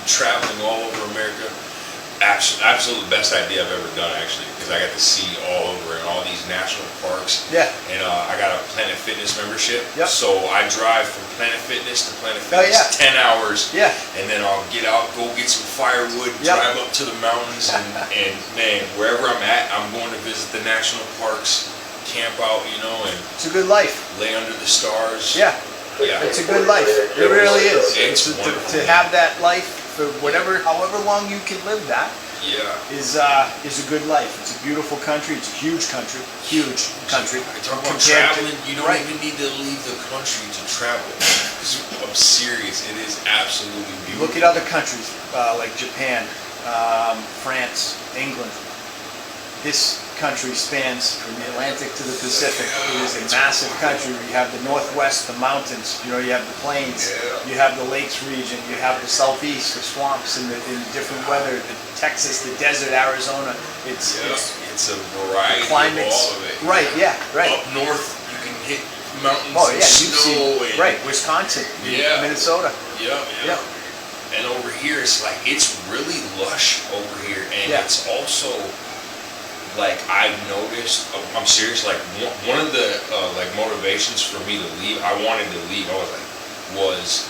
traveling all over America. Absolute best idea I've ever done, actually, because I got to see all over in all these national parks. Yeah. And I got a Planet Fitness membership. Yep. So I drive from Planet Fitness to Planet Oh, Fitness, yeah. 10 hours. Yeah. And then I'll get out, go get some firewood, Yep. drive up to the mountains, and man, wherever I'm at, I'm going to visit the national parks, camp out, you know, and It's a good life. lay under the stars. Yeah. Yeah. It's a good life. It really is. It's to wonderful. have that life for however long you can live that Yeah. is a good life. It's a beautiful country. It's a huge country. Huge country. I talk about Compared to- traveling, you don't right. even need to leave the country to travel. I'm serious, it is absolutely beautiful. Look at other countries like Japan, France, England. This country spans from the Atlantic to the Pacific. It is a massive country. You have the Northwest, the mountains. You know, you have the plains. Yeah. You have the lakes region. You have the Southeast, the swamps, and the different weather. The Texas, the desert, Arizona. It's It's a variety climates. of all of it. Right. Yeah. Right. Up north, you can hit mountains Oh and yeah. You've snow seen and right. Wisconsin. Yeah. Minnesota. Yeah, Yeah. And over here, it's like it's really lush over here, and Yeah. it's also like I've noticed. I'm serious. Like one of the like motivations for me to leave, I wanted to leave. Was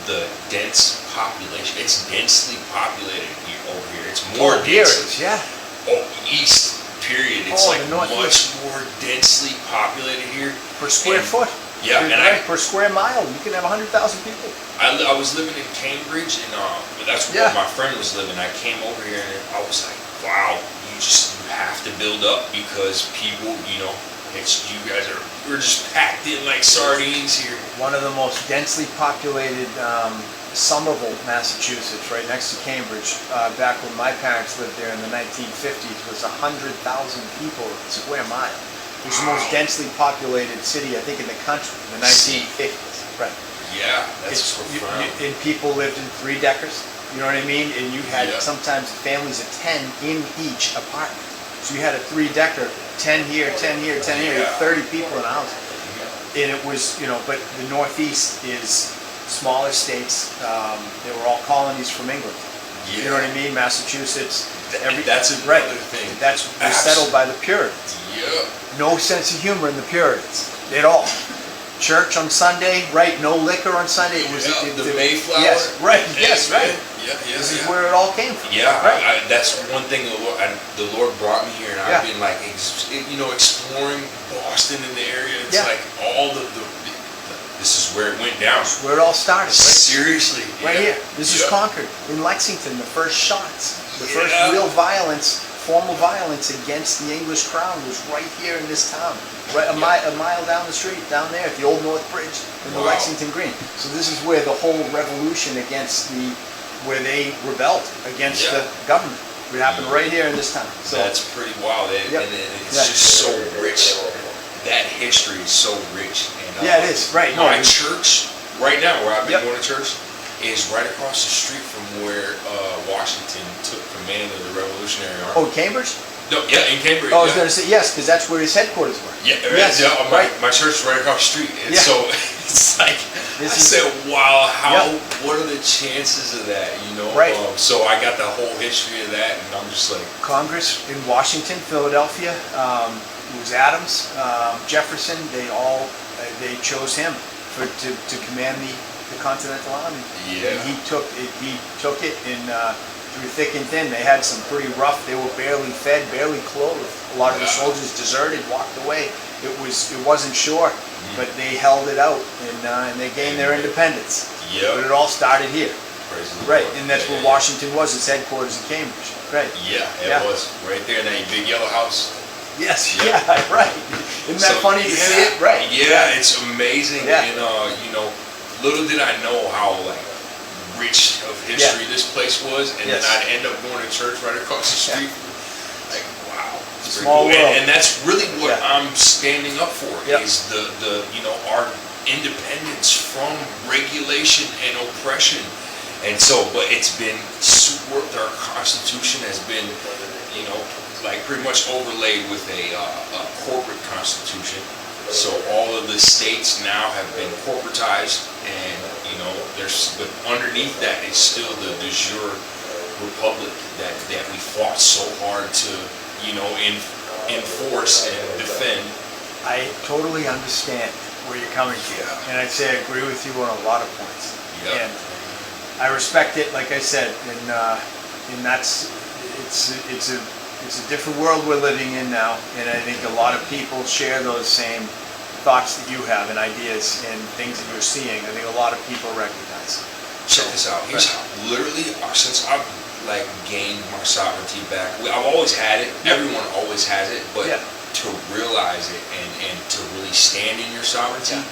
the dense population. It's densely populated here over here. It's more Oh, here it dense. is. Yeah. Oh, east. Period. It's Oh, like the Northwest. much more densely populated here. Per square And- foot. Yeah, Per- and right, per square mile, you can have 100,000 people. I was living in Cambridge, and that's where Yeah. my friend was living. I came over here, and I was like, wow, you have to build up because people, you know, we're just packed in like sardines here. One of the most densely populated, Somerville, Massachusetts, right next to Cambridge. Back when my parents lived there in the 1950s, was 100,000 people a square mile. It was the most densely populated city, I think, in the country in the 1950s. Right. Yeah, that's It's- profound. and people lived in 3-deckers. You know what I mean? And you had Yeah. sometimes families of 10 in each apartment. So you had a 3-decker, 10 here, 10 here, 10 here, Yeah. 30 people in a house. And it was, you know, but the Northeast is smaller states. They were all colonies from England. You know what I mean? Massachusetts. That's right. another thing. That's was settled by the Puritans. Yeah. No sense of humor in the Puritans at all. church on Sunday, right? No liquor on Sunday. It was Yeah, the Mayflower. Yes, right. Yes, Yeah, right. Yeah, yeah. This is yeah. where it all came from. Yeah, Right. that's one thing the Lord brought me here, and Yeah. I've been like, exploring Boston in the area. It's Yeah. like all this is where it went down. Where it all started, right? Seriously, Right yeah. here. This is Yeah. Concord. In Lexington, the first shots, the first Yeah. real violence, formal violence against the English crown was right here in this town. Right a mile down the street, down there at the Old North Bridge in the Wow. Lexington Green. So this is where the whole revolution where they rebelled against Yeah. the government. It happened right here in this town. So That's pretty wild, Yep. and it's Yeah. just so rich. That history is so rich. And, yeah, it is, right. No, My it- church, right now, where I've been Yep. going to church, is right across the street from where Washington took command of the Revolutionary Army. oh, Cambridge? No, yeah, in Cambridge. Oh, I was yeah. going to say, yes, because that's where his headquarters were. Yeah, Yes, yeah, right. my church is right across the street. And Yeah. so it's like, This I is- said, wow, Yep. what are the chances of that, you know? Right. So I got the whole history of that, and I'm just like, Congress in Washington, Philadelphia, it was Adams, Jefferson, they chose him to command the Continental Army. Yeah. And he took it in through thick and thin. They had some pretty rough, they were barely fed, barely clothed. A lot of the Wow. soldiers deserted, walked away. It wasn't sure, but they held it out and they gained their independence. yeah, But it all started here. praise the Right, Lord. and that's Yeah, where yeah. Washington was, its headquarters in Cambridge. Right. Yeah, it Yeah. was right there in that big yellow house. Yes, Yeah. yeah, right. Isn't that So, funny to see it? Right. Yeah, it's amazing. Yeah. And little did I know how like rich of history this place was, and Yes. then I'd end up going to church right across the street. Like, wow, it's pretty Small cool. world. And that's really what Yeah. I'm standing up for Yep. is the our independence from regulation and oppression. And so, but it's been super. Our Constitution has been, like pretty much overlaid with a corporate constitution. So all of the states now have been corporatized, and but underneath that is still the de jure republic that we fought so hard to, enforce and defend. I totally understand where you're coming from, Yeah. and I'd say I agree with you on a lot of points. Yeah. And I respect it, like I said, and that's it's a different world we're living in now, and I think a lot of people share those same thoughts that you have and ideas and things that you're seeing. I think a lot of people recognize. Check this out. Here's how, literally, since I've gained my sovereignty back, I've always had it. Everyone always has it, but Yeah. to realize it and to really stand in your sovereignty, Yeah.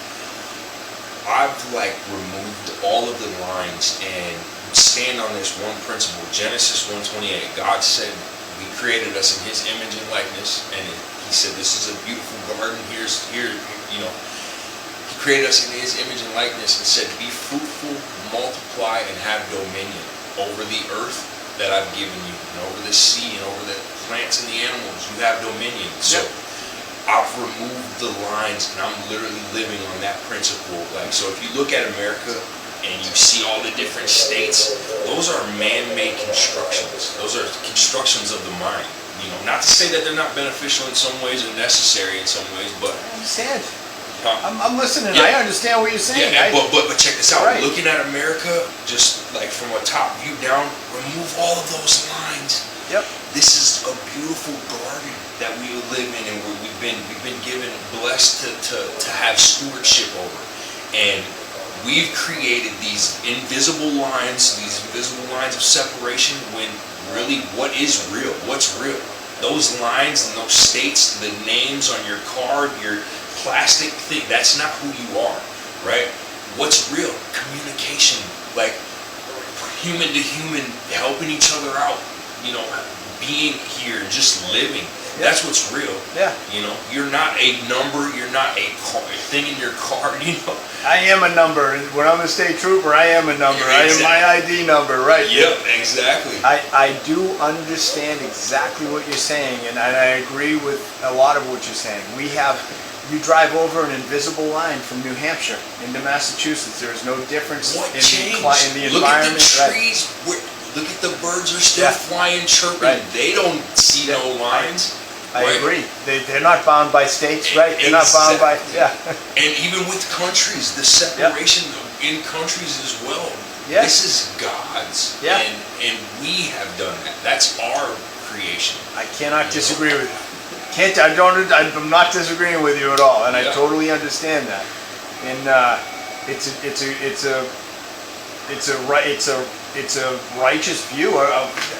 I've removed all of the lines and stand on this one principle. Genesis 1:28. God said, "We created us in His image and likeness," and He said, "This is a beautiful garden. He created us in His image and likeness and said, be fruitful, multiply, and have dominion over the earth that I've given you, and over the sea, and over the plants and the animals. You have dominion." So I've removed the lines, and I'm literally living on that principle. So if you look at America and you see all the different states, those are man-made constructions. Those are constructions of the mind. Not to say that they're not beneficial in some ways or necessary in some ways, but I understand. Huh? I'm listening. Yeah. I understand what you're saying. yeah, but check this out. Right. Looking at America, just from a top view down, remove all of those lines. Yep. This is a beautiful garden that we live in, and we've been given, blessed to have stewardship over, and we've created these invisible lines of separation. When really, what is real? What's real? Those lines and those states, the names on your card, your plastic thing, that's not who you are, right? What's real? Communication, human to human, helping each other out, being here, just living. That's what's real. Yeah. You're not a number, you're not a thing in your card, I am a number. When I'm a state trooper, I am a number. I am my ID number, right? Yep, exactly. I do understand exactly what you're saying, and I agree with a lot of what you're saying. You drive over an invisible line from New Hampshire into Massachusetts. There is no difference What in changed? the Look at the environment. Right? trees. Look at the birds are still Yeah. flying, chirping. Right. They don't see Yeah. no lines. I Right. agree. They're not bound by states, right? They're not bound by, yeah. And even with countries, the separation in countries as well. Yeah. This is God's. Yeah. And we have done that. That's our creation. I cannot disagree with you. I'm not disagreeing with you at all, and I Yeah. totally understand that. And it's a righteous view.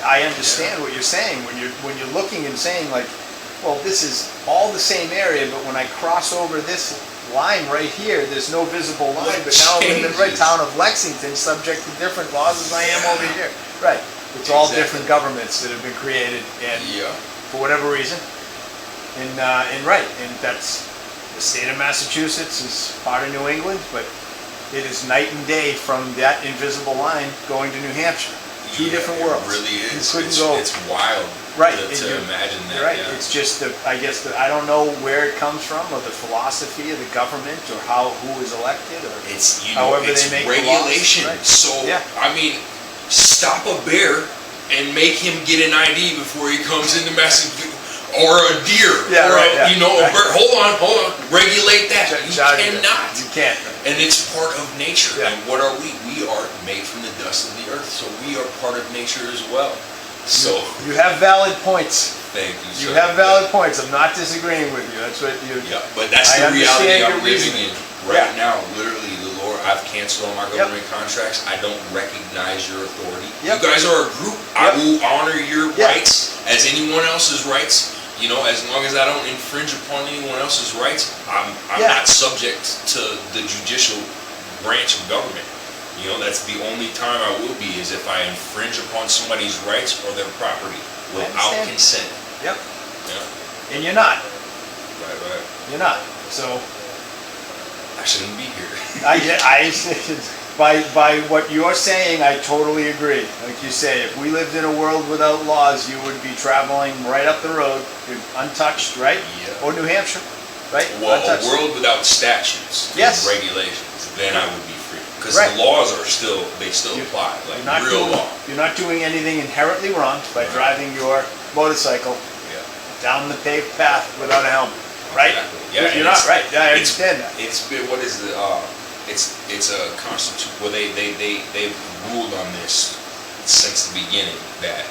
I understand what you're saying when you're looking and saying like, well, this is all the same area, but when I cross over this line right here, there's no visible line. But now I'm in the right Changes. town of Lexington, subject to different laws as I am over here. Right. It's all Exactly. different governments that have been created, and Yeah. for whatever reason. And that's the state of Massachusetts is part of New England, but it is night and day from that invisible line going to New Hampshire. Two Yeah, different worlds. It really is. You couldn't It's, go. it's wild Right, to, and to you're- imagine that. You're right. Yeah. It's just I guess I don't know where it comes from, or the philosophy of the government, or who is elected, or It's you know however it's they make the laws, regulation. right. So Yeah. I mean, stop a bear and make him get an ID before he comes into Massachusetts, or a deer, Yeah, or right, yeah, you know, right. a bird. Hold on. Regulate that. You Charge it. cannot. You can't. And it's part of nature. Yeah. And what are we? We are made from the dust of the earth, so we are part of nature as well. So You have valid points. thank you. You sir. have valid points. I'm not disagreeing with you. That's what you. Yeah, but that's I the reality understand I'm your living reasoning. in right Yeah. now. Literally, the Lord, I've canceled all my Yep. government contracts. I don't recognize your authority. Yep. You guys are a group. I Yep. will honor your Yeah. rights as anyone else's rights. You know, as long as I don't infringe upon anyone else's rights, I'm Yeah. not subject to the judicial branch of government. You know, that's the only time I will be is if I infringe upon somebody's rights or their property without understand. consent. Yep. Yeah, And you're not. right. You're not. So I shouldn't be here. by what you're saying, I totally agree. Like you say, if we lived in a world without laws, you would be traveling right up the road, untouched, right? Yeah. Or New Hampshire, right? Well, Untouched. a world without statutes Yes. and regulations, then I would be free. Because Right. the laws are still You- apply, You're like not real doing, law. you're not doing anything inherently wrong by Right. driving your motorcycle Yeah. down the paved path without a helmet, right? Exactly. Yeah, You're and not it's- right. Yeah, I it's- understand that. It's been, what is the, it's a constitution, well, they've ruled on this since the beginning, that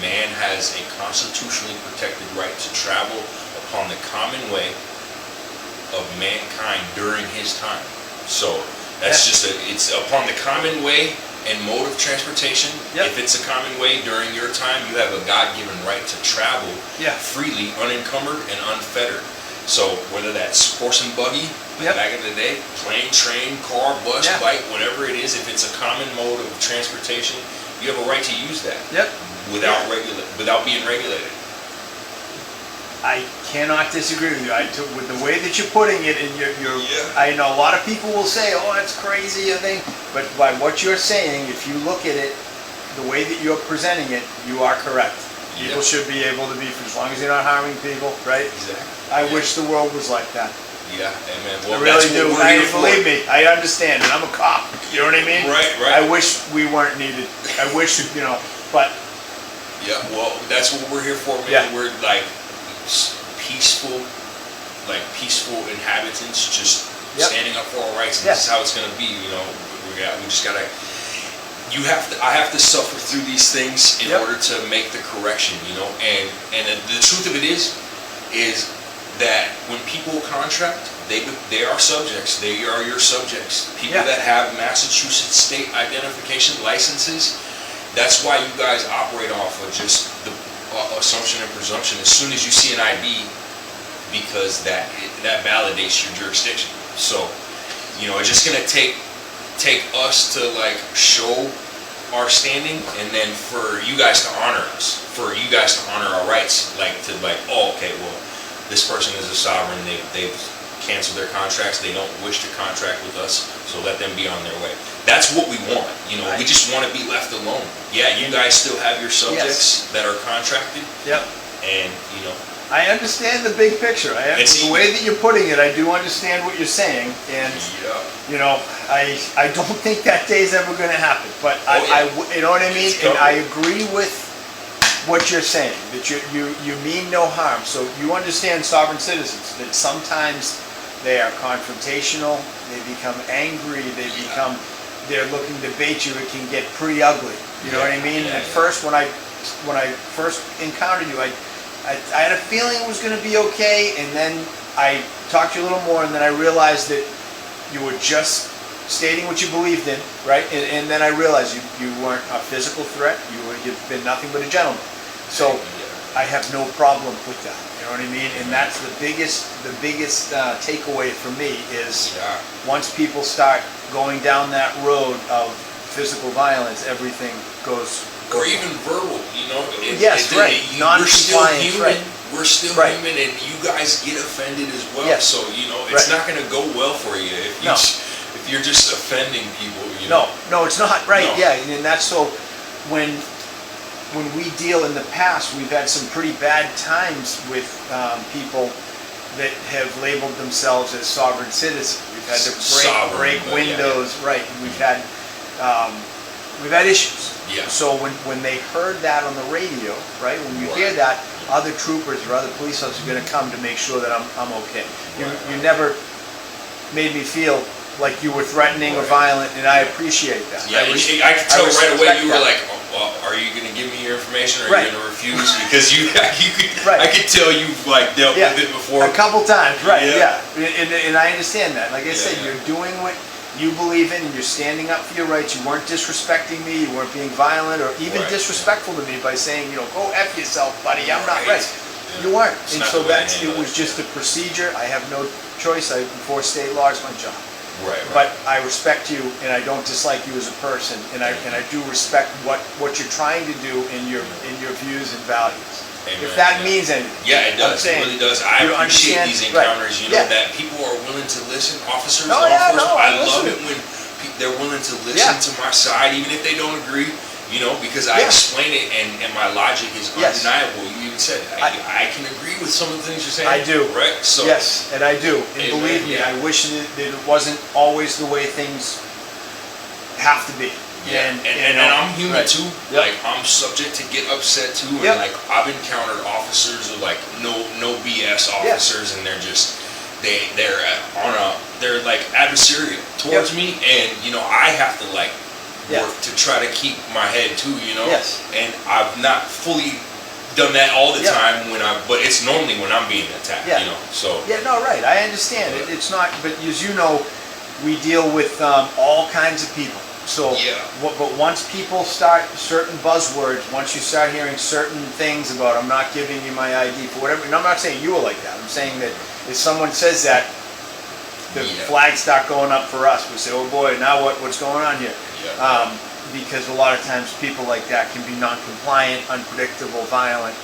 man has a constitutionally protected right to travel upon the common way of mankind during his time. So, that's Yeah. just it's upon the common way and mode of transportation. Yep. If it's a common way during your time, you have a God-given right to travel Yeah. freely, unencumbered, and unfettered. So whether that's horse and buggy, like Yep. back in the day, plane, train, car, bus, Yeah. bike, whatever it is, if it's a common mode of transportation, you have a right to use that Yep. without being regulated. I cannot disagree with you. With the way that you're putting it, and Yeah. I know a lot of people will say, "Oh, that's crazy," and thing. But by what you're saying, if you look at it, the way that you're presenting it, you are correct. People Yeah. should be able to be, as long as you're not harming people, right? Exactly. I Yeah. wish the world was like that. Yeah, amen. I Well, really that's do. what we're here for. Believe me, I understand, and I'm a cop. You know what I mean? Right, right. I wish we weren't needed. I wish, but Yeah, well, that's what we're here for, man. Yeah. We're like peaceful, inhabitants, just Yep. standing up for our rights, and Yeah. this is how it's gonna be. We just gotta. I have to suffer through these things in Yep. order to make the correction, And the truth of it is that when people contract, they are subjects. They are your subjects. People Yeah. that have Massachusetts state identification licenses. That's why you guys operate off of just the assumption and presumption as soon as you see an ID, because that validates your jurisdiction. So, it's just gonna take us to like show our standing, and then for you guys to honor us, for you guys to honor our rights, this person is a sovereign. They've canceled their contracts. They don't wish to contract with us, so let them be on their way. That's what we want. Right. We just want to be left alone. Yeah, you guys still have your subjects that are contracted, yep. and I understand the big picture. It's The way that you're putting it, I do understand what you're saying, and yeah. I don't think that day's ever going to happen. But Oh, yeah. you know what I mean? It's And I coming. agree with what you're saying, that you mean no harm. So you understand sovereign citizens, that sometimes they are confrontational, they become angry, they're looking to bait you, it can get pretty ugly. You know what I mean? Yeah, At yeah. first, when I first encountered you, I had a feeling it was going to be okay, and then I talked to you a little more, and then I realized that you were just stating what you believed in, right? And then I realized you weren't a physical threat. You've been nothing but a gentleman. So I have no problem with that. You know what I mean? And that's the biggest takeaway for me is once people start going down that road of physical violence, everything goes. Or even verbal, you know. Yes, right. We're still Non-compliance, human. right. We're still Right. human, and you guys get offended as well. Yes. So you know, it's Right. not going to go well for you if you No. if you're just offending people. You know. No, it's not, right, No. yeah, and that's so, when we deal in the past, we've had some pretty bad times with people that have labeled themselves as sovereign citizens. We've had to Sovereign, break but yeah. windows, right, and we've had issues. Yeah. So when they heard that on the radio, right, when you hear Right. that, other troopers or other police officers are gonna come to make sure that I'm okay. You Right. never made me feel like you were threatening or Right. violent, and I appreciate that. Yeah, I could I tell right away respect you were that. like, oh, well, are you going to give me your information or are Right. you going to refuse? Because you could, Right. I could tell you've like dealt Yeah, with it before. a couple times, right, Yeah. yeah. And I understand that. Like I said, Yeah. you're doing what you believe in, and you're standing up for your rights. You weren't disrespecting me, you weren't being violent or even Right. disrespectful to me by saying, go F yourself, buddy, I'm not Right. ready. You weren't. It's And not so the way to it handle was it. just a procedure. I have no choice. I enforce state law, it's my job. Right, But I respect you, and I don't dislike you as a person, and I do respect what you're trying to do in your views and values. Amen, If that yeah. means anything. Yeah, it I'm does. It saying, really does. I you appreciate understand? these Right. encounters, you know, Yeah. that people are willing to listen. Officers, No, law yeah, enforcement, no, I I love listen. it when they're willing to listen Yeah. to my side, even if they don't agree, you know, because I Yeah. explain it and my logic is Yes. undeniable. You even said, I can agree with some of the things you're saying. I do. Right? So, Yes, and I do. And Amen, believe me, yeah. I wish that it wasn't always the way things have to be. yeah. And you know, I'm human right. too. Yep. Like, I'm subject to get upset too. And Yep. like, I've encountered officers who like no BS officers and they're just, they're like adversarial towards Yep. me, and you know I have to like Yeah. work to try to keep my head too, you know. Yes. And I've not fully done that all the Yeah. time but it's normally when I'm being attacked, Yeah. you know. So Yeah, no, right. I understand. It's not, but as you know, we deal with all kinds of people. So, Yeah. but once people start certain buzzwords, once you start hearing certain things about, I'm not giving you my ID for whatever, and I'm not saying you are like that. I'm saying that if someone says that, the Yeah. flags start going up for us. We say, oh boy, now what's going on here? yeah. Because a lot of times people like that can be non-compliant, unpredictable, violent.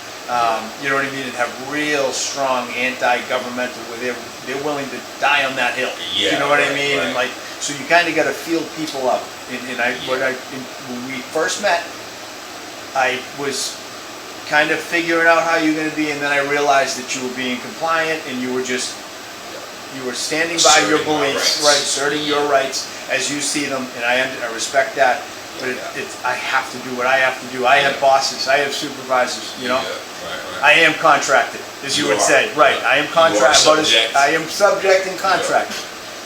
You know what I mean? And have real strong anti-governmental, where they're willing to die on that hill. Yeah, You know what I right, mean? And right. like, so you kind of got to feel people out. When we first met, I was kind of figuring out how you're going to be, and then I realized that you were being compliant and you were standing by your Asserting my beliefs, rights. right? Asserting your rights as you see them, and I respect that. But I have to do what I have to do. I have Yeah. bosses, I have supervisors, you know. Yeah, right. I am contracted, as you You would are, say, right? yeah. I am You are contracted, subject. I am subject and contracted.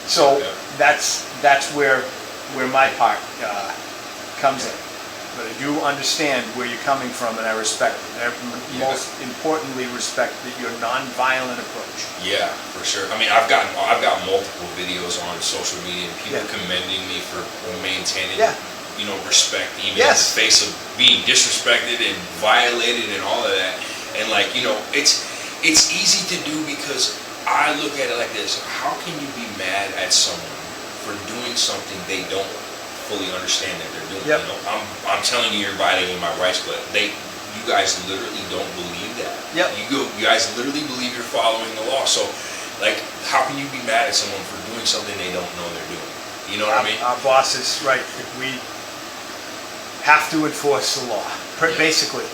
So Yeah. that's where my part comes in. But I do understand where you're coming from, and I respect it. And Yeah. most importantly, respect your non-violent approach. Yeah, for sure. I mean, I've got multiple videos on social media and people Yeah. commending me for maintaining, Yeah. you know, respect even Yes. in the face of being disrespected and violated and all of that. And like, you know, it's easy to do because I look at it like this: how can you be mad at someone for doing something they don't fully understand that they're doing? Yep. You know, I'm telling you, you're violating my rights, but you guys literally don't believe that. Yep. You guys literally believe you're following the law. So, like, how can you be mad at someone for doing something they don't know they're doing? You know what I mean? Our bosses, right, we have to enforce the law, Yeah. basically,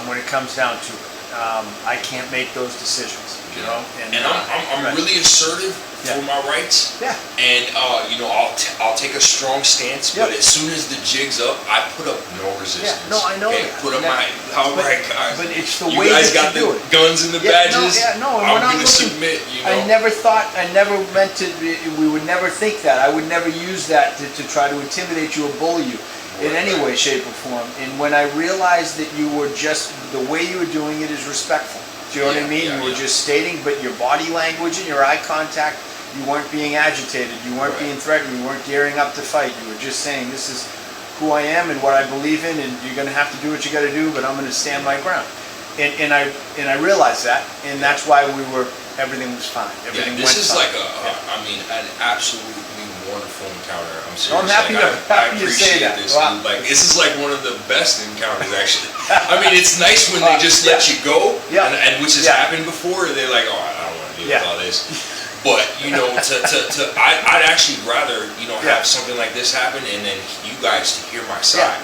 when it comes down to it. I can't make those decisions, you know? And I'm really assertive for my rights. Yeah. And I'll take a strong stance, but as soon as the jig's up, I put up no resistance. Yeah, no, I know that. Put up Yeah. but it's the you way guys that got you the do it. guns and the badges. and we're I'm not gonna looking- submit. I never meant to, we would never think that. I would never use that to try to intimidate you or bully you in any way, shape, or form. And when I realized that you were just, the way you were doing it is respectful. Do you know what I mean? You were just stating, but your body language and your eye contact, you weren't being agitated, you weren't being threatened, you weren't gearing up to fight. You were just saying, this is who I am and what I believe in, and you're gonna have to do what you gotta do, but I'm gonna stand my ground. And I realized that, and that's why everything was fine. Everything this went is fine. like an absolutely wonderful encounter. I'm serious. I'm happy I to say appreciate that. this. Wow. Dude. Like, this is like one of the best encounters, actually. I mean, it's nice when they just let you go, and which has happened before. They're like, oh, I don't want to deal with all this. But I'd actually rather have something like this happen, and then you guys to hear my side,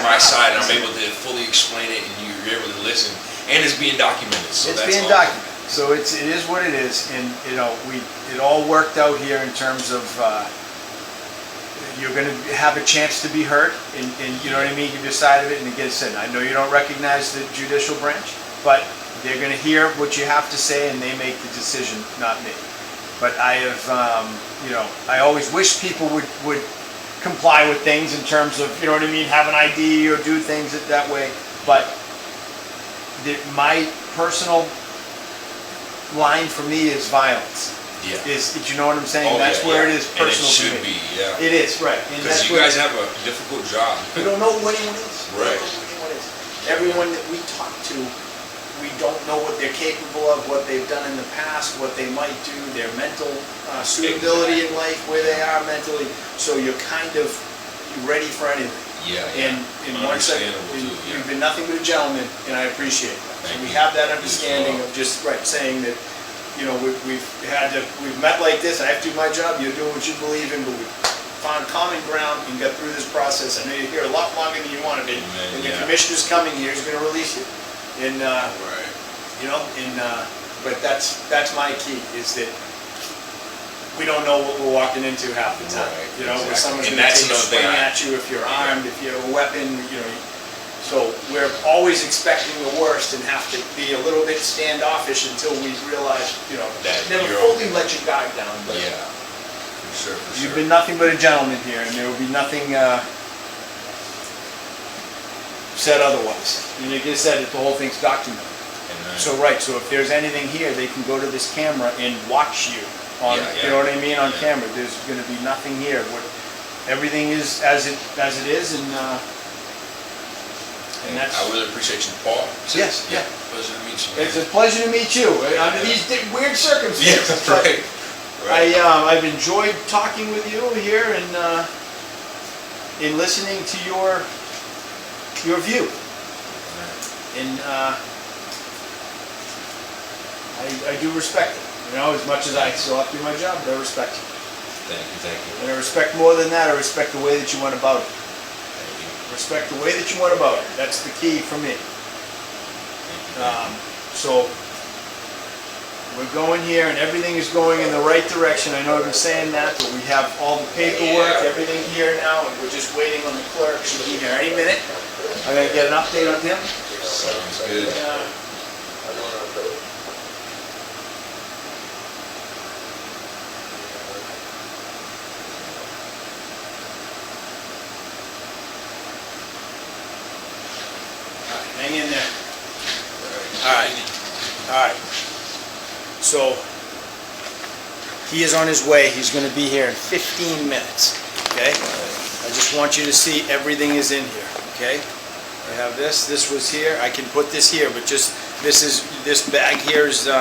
my side, and I'm able to fully explain it, and you're able to listen, and it's being documented. So it's that's being awesome. documented. So it is what it is, and it all worked out here in terms of you're going to have a chance to be heard, and you know what I mean. Give your side of it, and again, said I know you don't recognize the judicial branch, but they're going to hear what you have to say, and they make the decision, not me. But I have, I always wish people would comply with things in terms of, you know what I mean, have an ID or do things that way. But my personal line for me is violence. Yeah. Do you know what I'm saying? That's where it is personal and it should to me. be, yeah. It is, right. Because you guys have a difficult job. We don't know who anyone is. Right. We don't know who anyone is. Everyone that we talk to, we don't know what they're capable of, what they've done in the past, what they might do, their mental suitability in life, where they are mentally. So you're ready for anything. Yeah, And one second, understandable too, yeah. you've been nothing but a gentleman, and I appreciate that. Thank So we you. have that You as understanding well. of just saying that, we've met like this. I have to do my job. You're doing what you believe in, but we found common ground and got through this process. I know you're here a lot longer than you want to be, and the commissioner's coming here. He's going to release you, and but that's my key, is that we don't know what we're walking into half the time. Right, Where exactly. someone's And going to that's take a another thing swing at you if you're armed, if you have a weapon, So we're always expecting the worst and have to be a little bit standoffish until we realize, That never you're fully let your guard down. But Yeah, for sure, for you've sure. been nothing but a gentleman here, and there will be nothing said otherwise. And like I said, the whole thing's documented. So if there's anything here, they can go to this camera and watch you on, you know what I mean, on camera. There's going to be nothing here. Everything is as it is, and that's. I really appreciate you, Paul. Yes, yeah. Pleasure to meet you, man. It's a pleasure to meet you under these weird circumstances. Yeah, right. I've enjoyed talking with you here and in listening to your view. And I do respect it. As much as I still have to do my job, but I respect it. Thank you. And I respect more than that. I respect the way that you went about it. Thank you. Respect the way that you went about it. That's the key for me. So we're going here, and everything is going in the right direction. I know I've been saying that, but we have all the paperwork, everything here now, and we're just waiting on the clerk. She'll be here any minute. I'm gonna get an update on him. Sounds good. Hang in there. All right. So he is on his way. He's going to be here in 15 minutes. Okay. I just want you to see everything is in here. Okay. I have this. This was here. I can put this here, but just this bag here is. You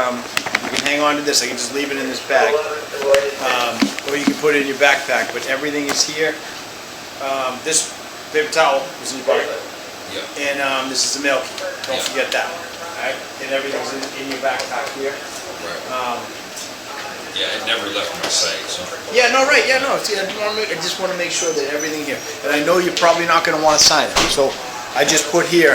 can hang on to this. I can just leave it in this bag, or you can put it in your backpack. But everything is here. This paper towel is in your pocket. Yeah. And this is the mail key. Don't forget that. Alright? And everything's in your backpack here. Right. It never left my sight. So. Yeah, no, right. Yeah, no. See, I just want to make sure that everything here. And I know you're probably not going to want to sign it. So I just put here,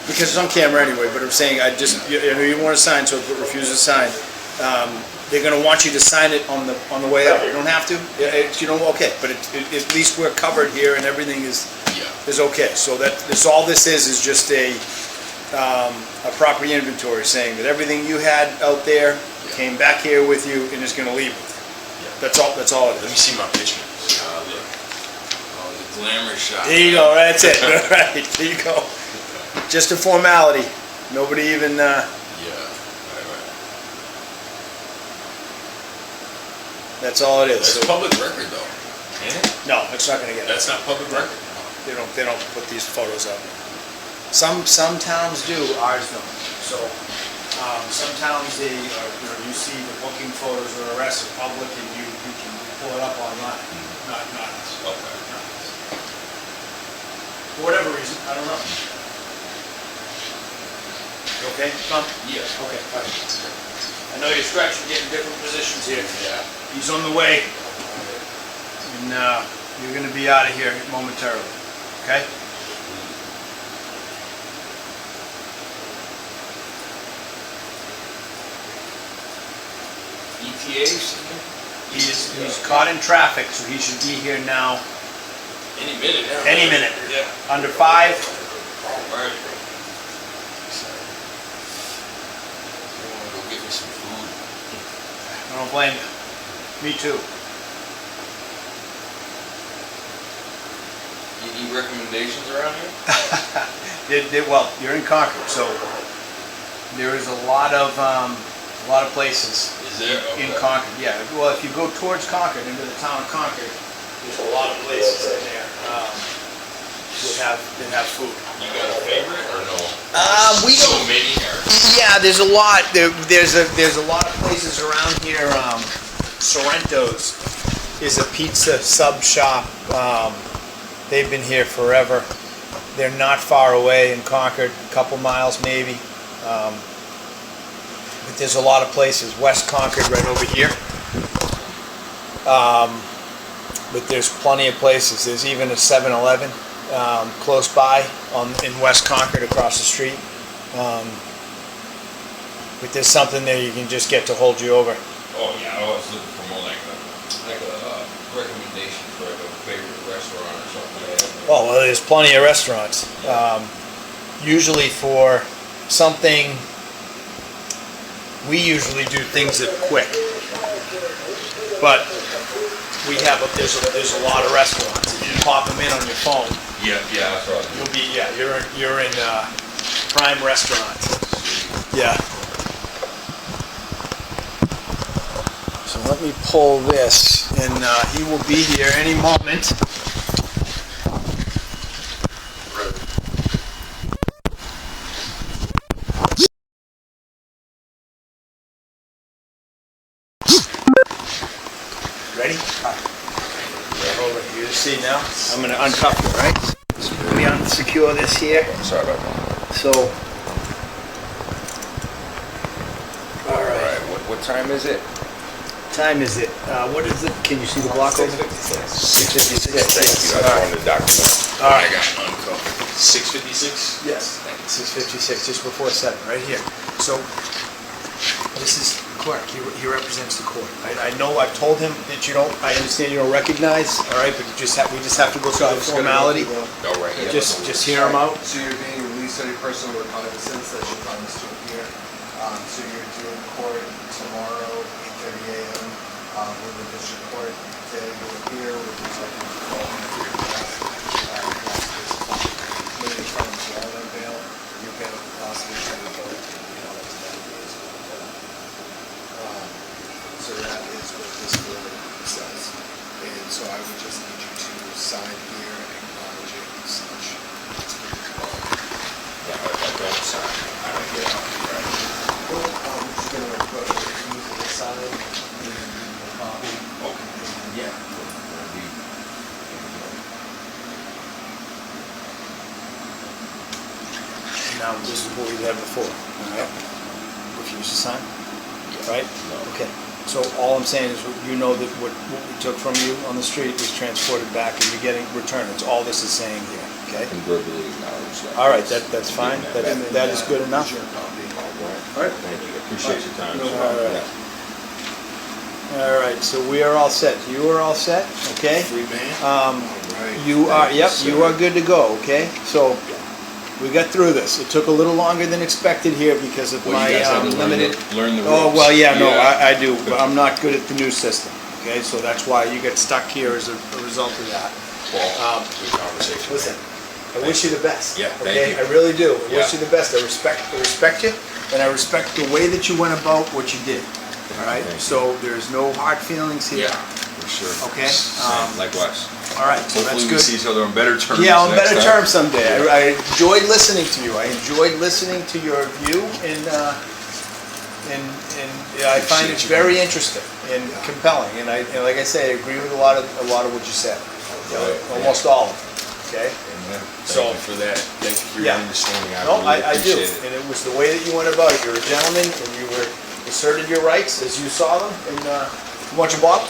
because it's on camera anyway, but I'm saying, you want to sign, so put refuse to sign. They're gonna want you to sign it on the way out. You don't have to, okay, but at least we're covered here and everything is okay. So all this is just a property inventory saying that everything you had out there came back here with you and is gonna leave. That's all it Let me is. see my picture. See how I look. Oh, the glamour shot. There you go, that's it, all right, there you go. Just a formality. Nobody even, Yeah. Right. that's all it is. That's So- public record though. Ain't it? No, it's not gonna get it. That's not public record. They don't put these photos up. Some towns do, ours don't. So, some towns they, you see the booking photos or arrests are public and you can pull it up online. Not us. Okay. Not us. For whatever reason, I don't know. You okay, Tom? Yeah. Okay, all right. I know you're stretching, getting different positions here. Yeah. He's on the way. And, you're gonna be out of here momentarily, okay? ETA. He's caught in traffic, so he should be here now, Any minute now. any minute. Yeah. Under 5. Alright. I wanna go get me some food. I don't blame you. Me too. Any recommendations around here? Well, you're in Concord, so there is a lot of places Is there? in Okay. Concord. Yeah, well, if you go towards Concord, into the town of Concord, there's a lot of places in there that have food. You got a favorite or no? We So don't. many or? Yeah, there's a lot. There's a lot of places around here. Sorrento's is a pizza sub shop. They've been here forever. They're not far away in Concord, a couple miles maybe. But there's a lot of places. West Concord right over here. But there's plenty of places. There's even a 7-Eleven close by in West Concord across the street. But there's something there you can just get to hold you over. Oh yeah, I was looking for more like a recommendation for like a favorite restaurant or something like that. Oh, well, there's plenty of restaurants. Usually for something, we usually do things that are quick. But there's a lot of restaurants. If you pop them in on your phone, Yeah, that's right. you're in prime restaurant. Yeah. So let me pull this, and he will be here any moment. Ready? Hold it. You see now? I'm gonna uncuff you, right? So let me unsecure this here. Sorry about that. So. All All right. right, what time is it? Time is it? What is it? Can you see the clock over? 6:56. Thank you. I just wanted to document. All right. I got uncovered. 6:56. Yes. 6:56, just before 7, right here. So, this is clerk, he represents the court. I know, I've told him that you don't, I understand you don't recognize, all right, but we just have to go through the formality. All right. Yeah. Just hear him out. So you're being released on your personal recognizance that you promised to appear. So you're doing court tomorrow, 8:30 a.m. With the district court. Today you appear with the many times you are on bail. You bail possibly should be held to so that is what this order says. And so I would just need you to sign here acknowledging such. Yeah, if I don't sign, I don't get out. Right. I'm just gonna put it using the sign and the copy. Okay. Yeah. Now, this is what we had before, all right? Refuse to sign, right? Okay, so all I'm saying is, you know that what we took from you on the street was transported back and you're getting returned. It's all this is saying here, I can verbally acknowledge that. All right, that's fine. That is good enough. All right, thank you. Appreciate your time. All right. All right, so we are all set. You are all set, okay? Free man? You are, yep, you are good to go, okay? So, we got through this. It took a little longer than expected here because of Well, my you guys had to limited. learn the Oh, ropes. well, yeah, no, I do, but I'm not good at the new system, okay? So that's why you get stuck here as a result of that. Paul, good conversation. Listen, I wish you the best. Yeah, thank okay? you. I really do. I wish Yeah. you the best. I respect you, and I respect the way that you went about what you did. All right. Thank you. So there's no hard feelings here. Yeah. For sure. Okay, Same, likewise. All right. So Hopefully we that's see good. each other on better terms. Yeah, on next better time. terms someday. I enjoyed listening to you. I enjoyed listening to your view, and I find it very interesting and compelling. And like I say, I agree with a lot of what you said. Right. Almost all of it. Okay. Amen. So- Thank you for that. Thank you for Yeah. your understanding. No, really I do, appreciate it. and it was the way that you went about it. You're a gentleman, and you asserted your rights as you saw them. And you want your bottle?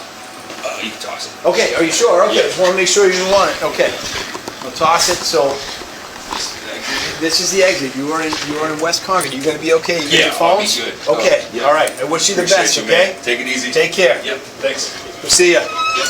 You can toss it. Okay, are you sure? Okay, just want to make sure you want it. Okay, we'll toss it. So this is the exit. You are in West Concord. You gonna be okay? You got your I'll be phones? good. Okay, Yeah. all right. I wish you the Appreciate best. you, Okay. man. Take it easy. Take care. Yep, thanks. We'll see ya. Yep.